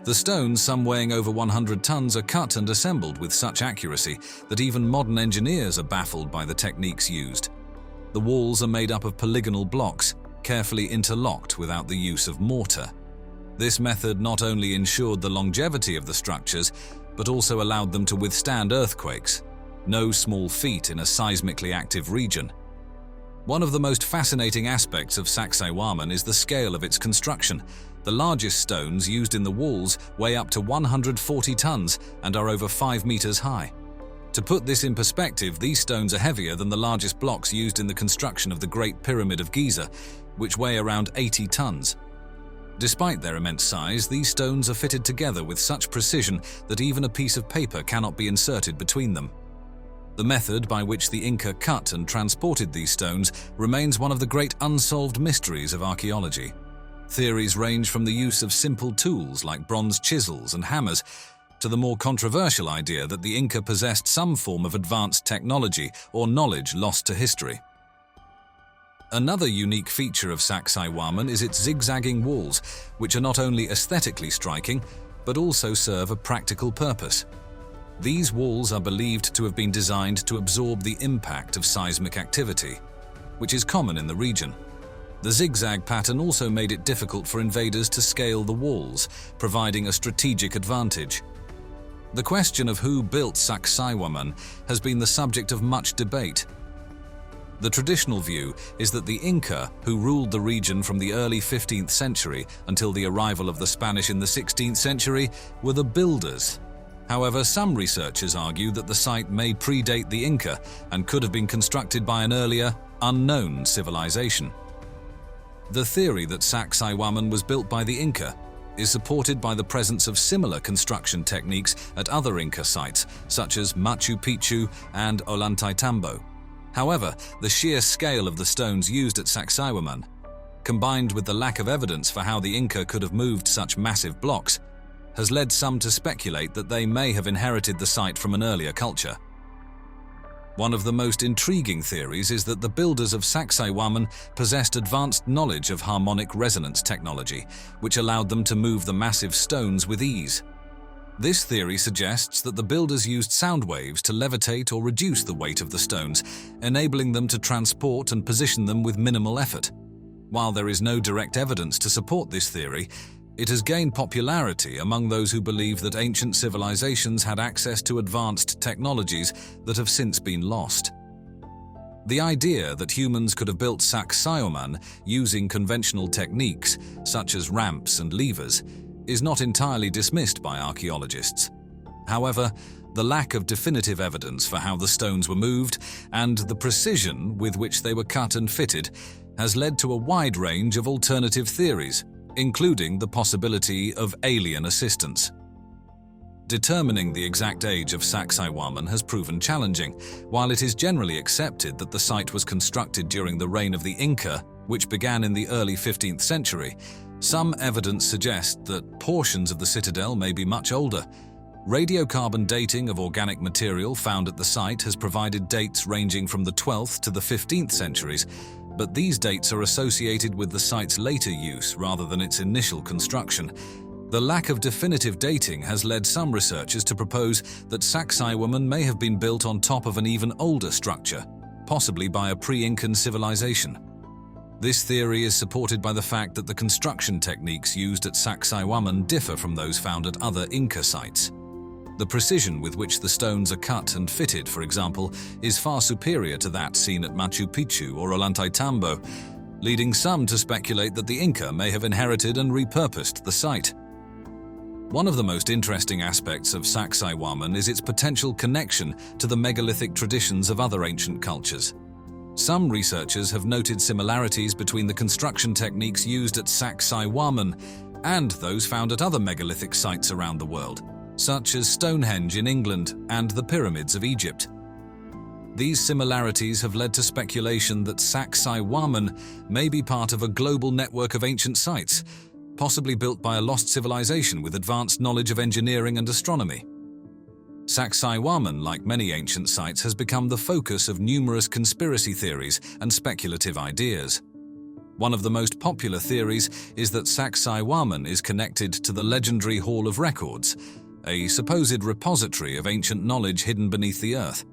The stones, some weighing over 100 tons, are cut and assembled with such accuracy that even modern engineers are baffled by the techniques used. The walls are made up of polygonal blocks, carefully interlocked without the use of mortar. This method not only ensured the longevity of the structures, but also allowed them to withstand earthquakes, no small feat in a seismically active region. One of the most fascinating aspects of Sacsayhuaman is the scale of its construction. The largest stones used in the walls weigh up to 140 tons and are over 5 meters high. To put this in perspective, these stones are heavier than the largest blocks used in the construction of the Great Pyramid of Giza, which weigh around 80 tons. Despite their immense size, these stones are fitted together with such precision that even a piece of paper cannot be inserted between them. The method by which the Inca cut and transported these stones remains one of the great unsolved mysteries of archaeology. Theories range from the use of simple tools like bronze chisels and hammers to the more controversial idea that the Inca possessed some form of advanced technology or knowledge lost to history. Another unique feature of Sacsayhuaman is its zigzagging walls, which are not only aesthetically striking, but also serve a practical purpose. These walls are believed to have been designed to absorb the impact of seismic activity, which is common in the region. The zigzag pattern also made it difficult for invaders to scale the walls, providing a strategic advantage. The question of who built Sacsayhuaman has been the subject of much debate. The traditional view is that the Inca, who ruled the region from the early 15th century until the arrival of the Spanish in the 16th century, were the builders. However, some researchers argue that the site may predate the Inca and could have been constructed by an earlier, unknown civilization. The theory that Sacsayhuaman was built by the Inca is supported by the presence of similar construction techniques at other Inca sites, such as Machu Picchu and Ollantaytambo. However, the sheer scale of the stones used at Sacsayhuaman, combined with the lack of evidence for how the Inca could have moved such massive blocks, has led some to speculate that they may have inherited the site from an earlier culture. One of the most intriguing theories is that the builders of Sacsayhuaman possessed advanced knowledge of harmonic resonance technology, which allowed them to move the massive stones with ease. This theory suggests that the builders used sound waves to levitate or reduce the weight of the stones, enabling them to transport and position them with minimal effort. While there is no direct evidence to support this theory, it has gained popularity among those who believe that ancient civilizations had access to advanced technologies that have since been lost. The idea that humans could have built Sacsayhuaman using conventional techniques, such as ramps and levers, is not entirely dismissed by archaeologists. However, the lack of definitive evidence for how the stones were moved and the precision with which they were cut and fitted has led to a wide range of alternative theories, including the possibility of alien assistance. Determining the exact age of Sacsayhuaman has proven challenging. While it is generally accepted that the site was constructed during the reign of the Inca, which began in the early 15th century, some evidence suggests that portions of the citadel may be much older. Radiocarbon dating of organic material found at the site has provided dates ranging from the 12th to the 15th centuries, but these dates are associated with the site's later use rather than its initial construction. The lack of definitive dating has led some researchers to propose that Sacsayhuaman may have been built on top of an even older structure, possibly by a pre-Incan civilization. This theory is supported by the fact that the construction techniques used at Sacsayhuaman differ from those found at other Inca sites. The precision with which the stones are cut and fitted, for example, is far superior to that seen at Machu Picchu or Ollantaytambo, leading some to speculate that the Inca may have inherited and repurposed the site. One of the most interesting aspects of Sacsayhuaman is its potential connection to the megalithic traditions of other ancient cultures. Some researchers have noted similarities between the construction techniques used at Sacsayhuaman and those found at other megalithic sites around the world, such as Stonehenge in England and the pyramids of Egypt. These similarities have led to speculation that Sacsayhuaman may be part of a global network of ancient sites, possibly built by a lost civilization with advanced knowledge of engineering and astronomy. Sacsayhuaman, like many ancient sites, has become the focus of numerous conspiracy theories and speculative ideas. One of the most popular theories is that Sacsayhuaman is connected to the legendary Hall of Records, a supposed repository of ancient knowledge hidden beneath the earth.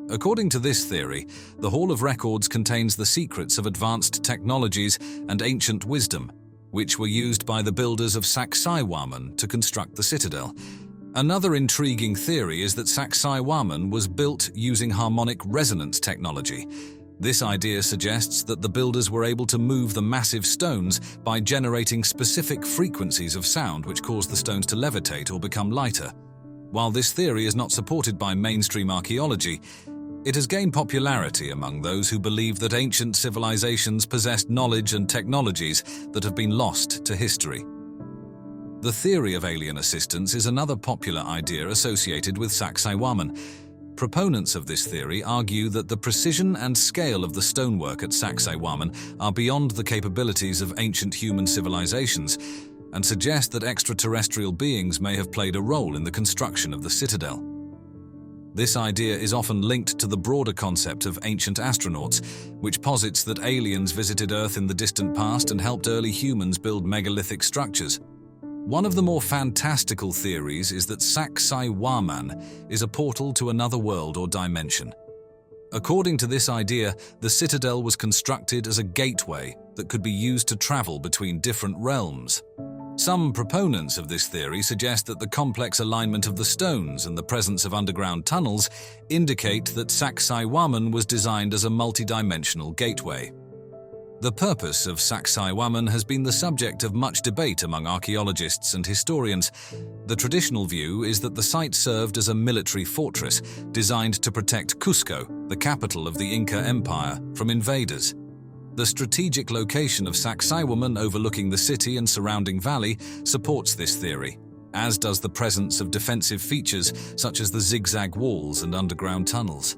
According to this theory, the Hall of Records contains the secrets of advanced technologies and ancient wisdom, which were used by the builders of Sacsayhuaman to construct the citadel. Another intriguing theory is that Sacsayhuaman was built using harmonic resonance technology. This idea suggests that the builders were able to move the massive stones by generating specific frequencies of sound which caused the stones to levitate or become lighter. While this theory is not supported by mainstream archaeology, it has gained popularity among those who believe that ancient civilizations possessed knowledge and technologies that have been lost to history. The theory of alien assistance is another popular idea associated with Sacsayhuaman. Proponents of this theory argue that the precision and scale of the stonework at Sacsayhuaman are beyond the capabilities of ancient human civilizations and suggest that extraterrestrial beings may have played a role in the construction of the citadel. This idea is often linked to the broader concept of ancient astronauts, which posits that aliens visited Earth in the distant past and helped early humans build megalithic structures. One of the more fantastical theories is that Sacsayhuaman is a portal to another world or dimension. According to this idea, the citadel was constructed as a gateway that could be used to travel between different realms. Some proponents of this theory suggest that the complex alignment of the stones and the presence of underground tunnels indicate that Sacsayhuaman was designed as a multidimensional gateway. The purpose of Sacsayhuaman has been the subject of much debate among archaeologists and historians. The traditional view is that the site served as a military fortress designed to protect Cusco, the capital of the Inca Empire, from invaders. The strategic location of Sacsayhuaman overlooking the city and surrounding valley supports this theory, as does the presence of defensive features such as the zigzag walls and underground tunnels.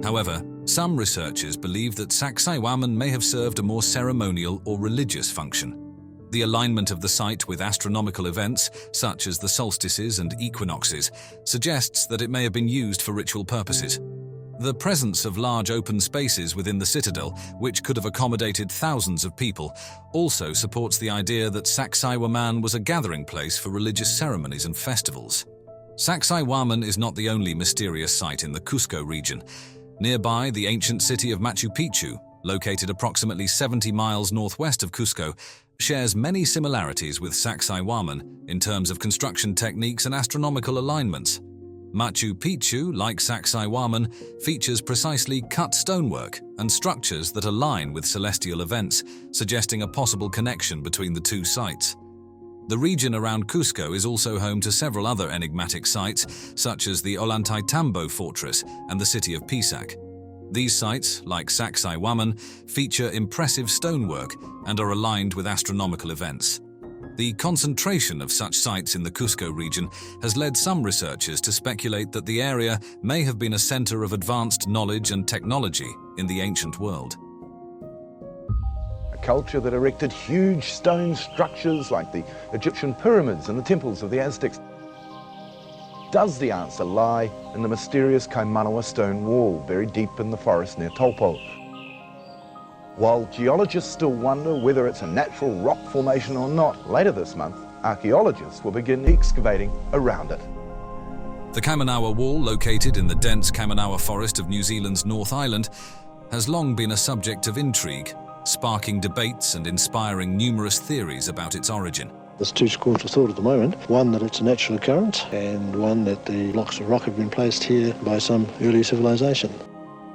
However, some researchers believe that Sacsayhuaman may have served a more ceremonial or religious function. The alignment of the site with astronomical events, such as the solstices and equinoxes, suggests that it may have been used for ritual purposes. The presence of large open spaces within the citadel, which could have accommodated thousands of people, also supports the idea that Sacsayhuaman was a gathering place for religious ceremonies and festivals. Sacsayhuaman is not the only mysterious site in the Cusco region. Nearby, the ancient city of Machu Picchu, located approximately 70 miles northwest of Cusco, shares many similarities with Sacsayhuaman in terms of construction techniques and astronomical alignments. Machu Picchu, like Sacsayhuaman, features precisely cut stonework and structures that align with celestial events, suggesting a possible connection between the two sites. The region around Cusco is also home to several other enigmatic sites, such as the Ollantaytambo Fortress and the city of Pisac. These sites, like Sacsayhuaman, feature impressive stonework and are aligned with astronomical events. The concentration of such sites in the Cusco region has led some researchers to speculate that the area may have been a center of advanced knowledge and technology in the ancient world. A culture that erected huge stone structures like the Egyptian pyramids and the temples of the Aztecs. Does the answer lie in the mysterious Kaimanawa stone wall buried deep in the forest near Taupo? While geologists still wonder whether it's a natural rock formation or not, later this month, archaeologists will begin excavating around it. The Kaimanawa Wall, located in the dense Kaimanawa forest of New Zealand's North Island, has long been a subject of intrigue, sparking debates and inspiring numerous theories about its origin. There's two schools of thought at the moment. One that it's a natural occurrence, and one that the blocks of rock have been placed here by some early civilization.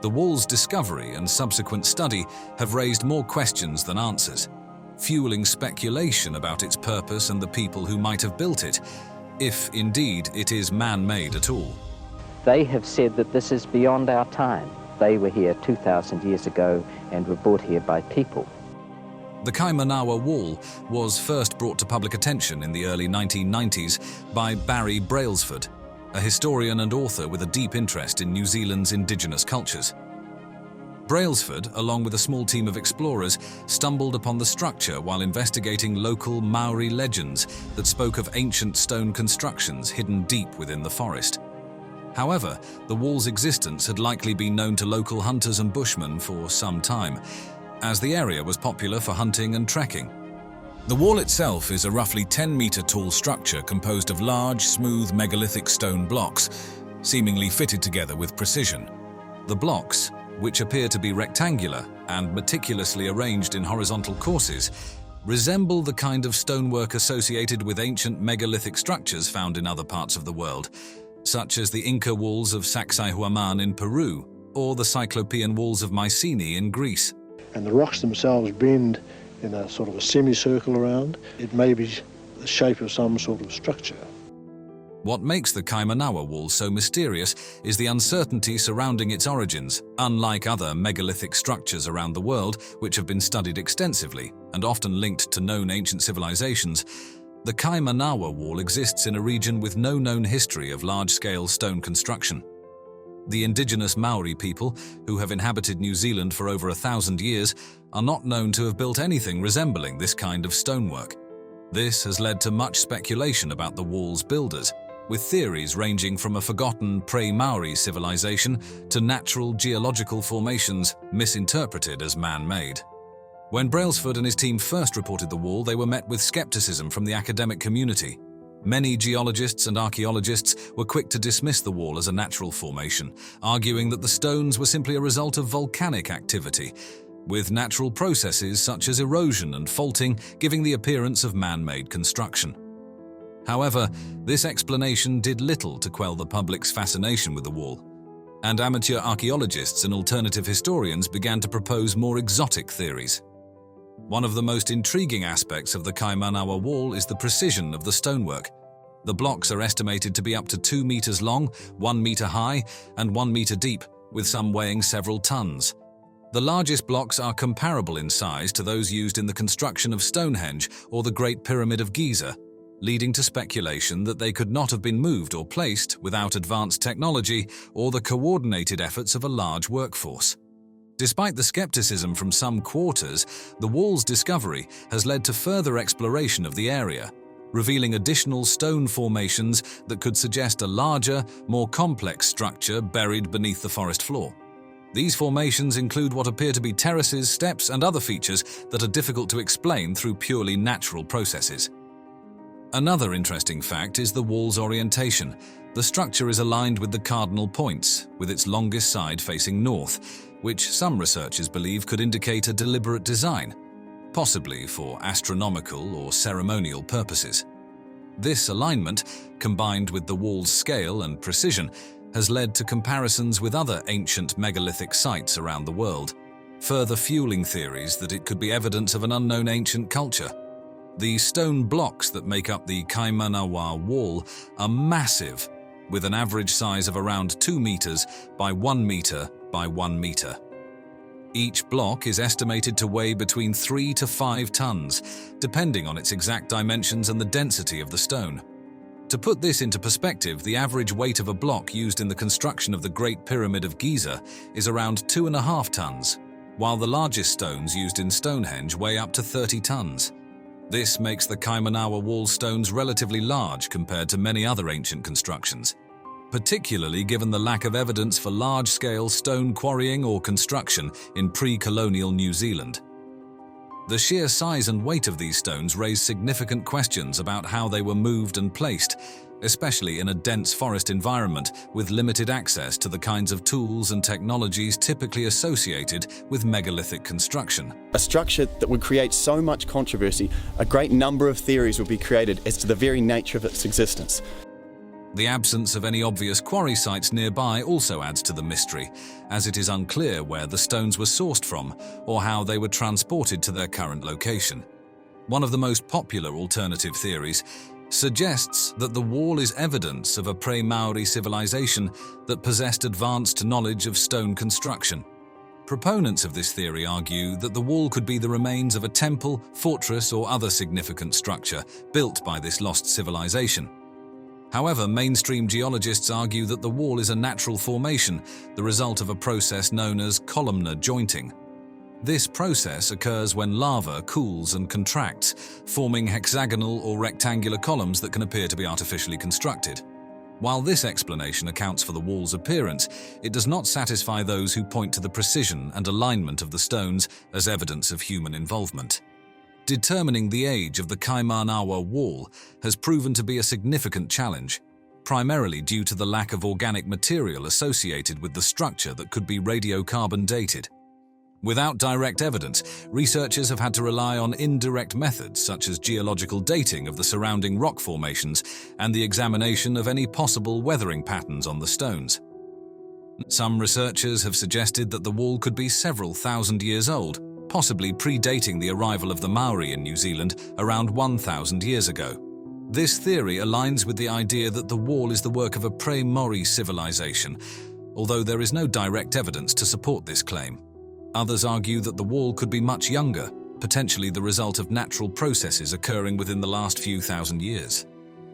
The wall's discovery and subsequent study have raised more questions than answers, fueling speculation about its purpose and the people who might have built it, if indeed it is man-made at all. They have said that this is beyond our time. They were here 2,000 years ago and were brought here by people. The Kaimanawa Wall was first brought to public attention in the early 1990s by Barry Brailsford, a historian and author with a deep interest in New Zealand's indigenous cultures. Brailsford, along with a small team of explorers, stumbled upon the structure while investigating local Maori legends that spoke of ancient stone constructions hidden deep within the forest. However, the wall's existence had likely been known to local hunters and bushmen for some time, as the area was popular for hunting and trekking. The wall itself is a roughly 10-meter tall structure composed of large, smooth megalithic stone blocks, seemingly fitted together with precision. The blocks, which appear to be rectangular and meticulously arranged in horizontal courses, resemble the kind of stonework associated with ancient megalithic structures found in other parts of the world, such as the Inca walls of Sacsayhuaman in Peru or the Cyclopean walls of Mycenae in Greece. And the rocks themselves bend in a sort of a semicircle around. It may be the shape of some sort of structure. What makes the Kaimanawa Wall so mysterious is the uncertainty surrounding its origins. Unlike other megalithic structures around the world, which have been studied extensively and often linked to known ancient civilizations, the Kaimanawa Wall exists in a region with no known history of large-scale stone construction. The indigenous Maori people, who have inhabited New Zealand for over 1,000 years, are not known to have built anything resembling this kind of stonework. This has led to much speculation about the wall's builders, with theories ranging from a forgotten Pre-Maori civilization to natural geological formations misinterpreted as man-made. When Brailsford and his team first reported the wall, they were met with skepticism from the academic community. Many geologists and archaeologists were quick to dismiss the wall as a natural formation, arguing that the stones were simply a result of volcanic activity, with natural processes such as erosion and faulting giving the appearance of man-made construction. However, this explanation did little to quell the public's fascination with the wall, and amateur archaeologists and alternative historians began to propose more exotic theories. One of the most intriguing aspects of the Kaimanawa Wall is the precision of the stonework. The blocks are estimated to be up to 2 meters long, 1 meter high, and 1 meter deep, with some weighing several tons. The largest blocks are comparable in size to those used in the construction of Stonehenge or the Great Pyramid of Giza, leading to speculation that they could not have been moved or placed without advanced technology or the coordinated efforts of a large workforce. Despite the skepticism from some quarters, the wall's discovery has led to further exploration of the area, revealing additional stone formations that could suggest a larger, more complex structure buried beneath the forest floor. These formations include what appear to be terraces, steps, and other features that are difficult to explain through purely natural processes. Another interesting fact is the wall's orientation. The structure is aligned with the cardinal points, with its longest side facing north, which some researchers believe could indicate a deliberate design, possibly for astronomical or ceremonial purposes. This alignment, combined with the wall's scale and precision, has led to comparisons with other ancient megalithic sites around the world, further fueling theories that it could be evidence of an unknown ancient culture. The stone blocks that make up the Kaimanawa Wall are massive, with an average size of around 2 meters by 1 meter by 1 meter. Each block is estimated to weigh between 3 to 5 tons, depending on its exact dimensions and the density of the stone. To put this into perspective, the average weight of a block used in the construction of the Great Pyramid of Giza is around 2.5 tons, while the largest stones used in Stonehenge weigh up to 30 tons. This makes the Kaimanawa Wall stones relatively large compared to many other ancient constructions, particularly given the lack of evidence for large-scale stone quarrying or construction in pre-colonial New Zealand. The sheer size and weight of these stones raise significant questions about how they were moved and placed, especially in a dense forest environment with limited access to the kinds of tools and technologies typically associated with megalithic construction. A structure that would create so much controversy, a great number of theories would be created as to the very nature of its existence. The absence of any obvious quarry sites nearby also adds to the mystery, as it is unclear where the stones were sourced from or how they were transported to their current location. One of the most popular alternative theories suggests that the wall is evidence of a Pre-Maori civilization that possessed advanced knowledge of stone construction. Proponents of this theory argue that the wall could be the remains of a temple, fortress, or other significant structure built by this lost civilization. However, mainstream geologists argue that the wall is a natural formation, the result of a process known as columnar jointing. This process occurs when lava cools and contracts, forming hexagonal or rectangular columns that can appear to be artificially constructed. While this explanation accounts for the wall's appearance, it does not satisfy those who point to the precision and alignment of the stones as evidence of human involvement. Determining the age of the Kaimanawa Wall has proven to be a significant challenge, primarily due to the lack of organic material associated with the structure that could be radiocarbon dated. Without direct evidence, researchers have had to rely on indirect methods such as geological dating of the surrounding rock formations and the examination of any possible weathering patterns on the stones. Some researchers have suggested that the wall could be several thousand years old, possibly predating the arrival of the Maori in New Zealand around 1,000 years ago. This theory aligns with the idea that the wall is the work of a Pre-Maori civilization, although there is no direct evidence to support this claim. Others argue that the wall could be much younger, potentially the result of natural processes occurring within the last few thousand years.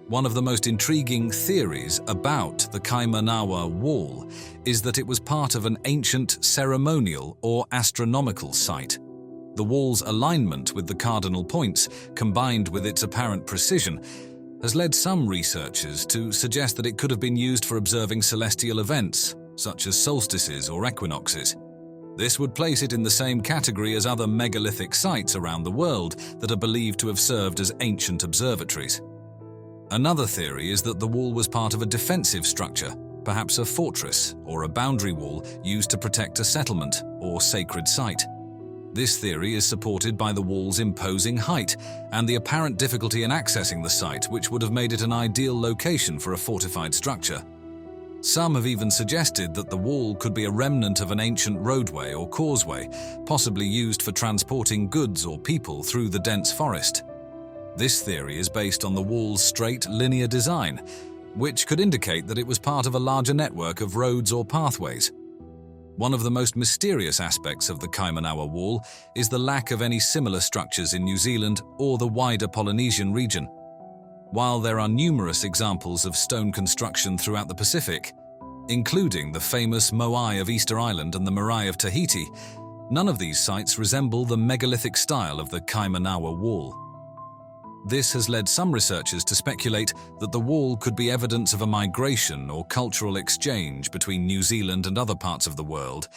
One of the most intriguing theories about the Kaimanawa Wall is that it was part of an ancient ceremonial or astronomical site. The wall's alignment with the cardinal points, combined with its apparent precision, has led some researchers to suggest that it could have been used for observing celestial events, such as solstices or equinoxes. This would place it in the same category as other megalithic sites around the world that are believed to have served as ancient observatories. Another theory is that the wall was part of a defensive structure, perhaps a fortress or a boundary wall used to protect a settlement or sacred site. This theory is supported by the wall's imposing height and the apparent difficulty in accessing the site, which would have made it an ideal location for a fortified structure. Some have even suggested that the wall could be a remnant of an ancient roadway or causeway, possibly used for transporting goods or people through the dense forest. This theory is based on the wall's straight, linear design, which could indicate that it was part of a larger network of roads or pathways. One of the most mysterious aspects of the Kaimanawa Wall is the lack of any similar structures in New Zealand or the wider Polynesian region. While there are numerous examples of stone construction throughout the Pacific, including the famous Moai of Easter Island and the Marae of Tahiti, none of these sites resemble the megalithic style of the Kaimanawa Wall. This has led some researchers to speculate that the wall could be evidence of a migration or cultural exchange between New Zealand and other parts of the world,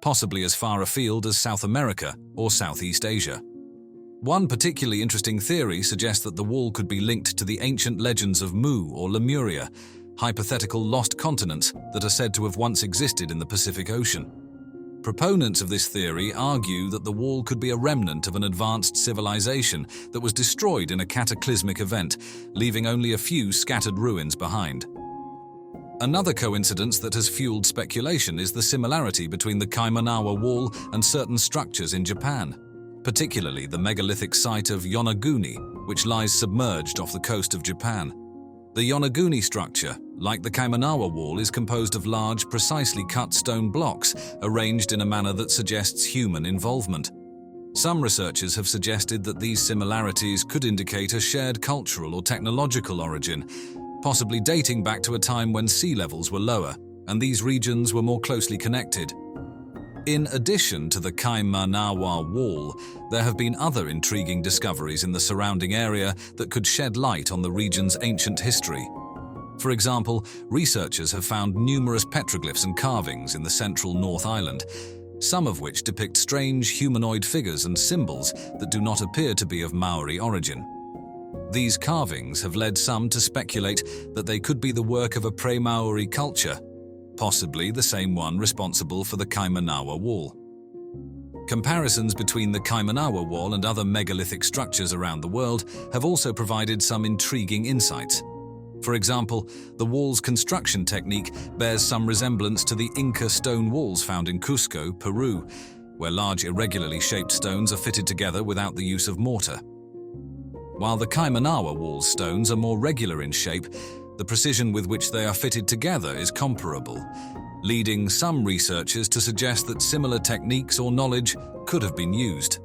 possibly as far afield as South America or Southeast Asia. One particularly interesting theory suggests that the wall could be linked to the ancient legends of Mu or Lemuria, hypothetical lost continents that are said to have once existed in the Pacific Ocean. Proponents of this theory argue that the wall could be a remnant of an advanced civilization that was destroyed in a cataclysmic event, leaving only a few scattered ruins behind. Another coincidence that has fueled speculation is the similarity between the Kaimanawa Wall and certain structures in Japan, particularly the megalithic site of Yonaguni, which lies submerged off the coast of Japan. The Yonaguni structure, like the Kaimanawa Wall, is composed of large, precisely cut stone blocks arranged in a manner that suggests human involvement. Some researchers have suggested that these similarities could indicate a shared cultural or technological origin, possibly dating back to a time when sea levels were lower and these regions were more closely connected. In addition to the Kaimanawa Wall, there have been other intriguing discoveries in the surrounding area that could shed light on the region's ancient history. For example, researchers have found numerous petroglyphs and carvings in the central North Island, some of which depict strange humanoid figures and symbols that do not appear to be of Maori origin. These carvings have led some to speculate that they could be the work of a Pre-Maori culture, possibly the same one responsible for the Kaimanawa Wall. Comparisons between the Kaimanawa Wall and other megalithic structures around the world have also provided some intriguing insights. For example, the wall's construction technique bears some resemblance to the Inca stone walls found in Cusco, Peru, where large irregularly shaped stones are fitted together without the use of mortar. While the Kaimanawa Wall's stones are more regular in shape, the precision with which they are fitted together is comparable, leading some researchers to suggest that similar techniques or knowledge could have been used.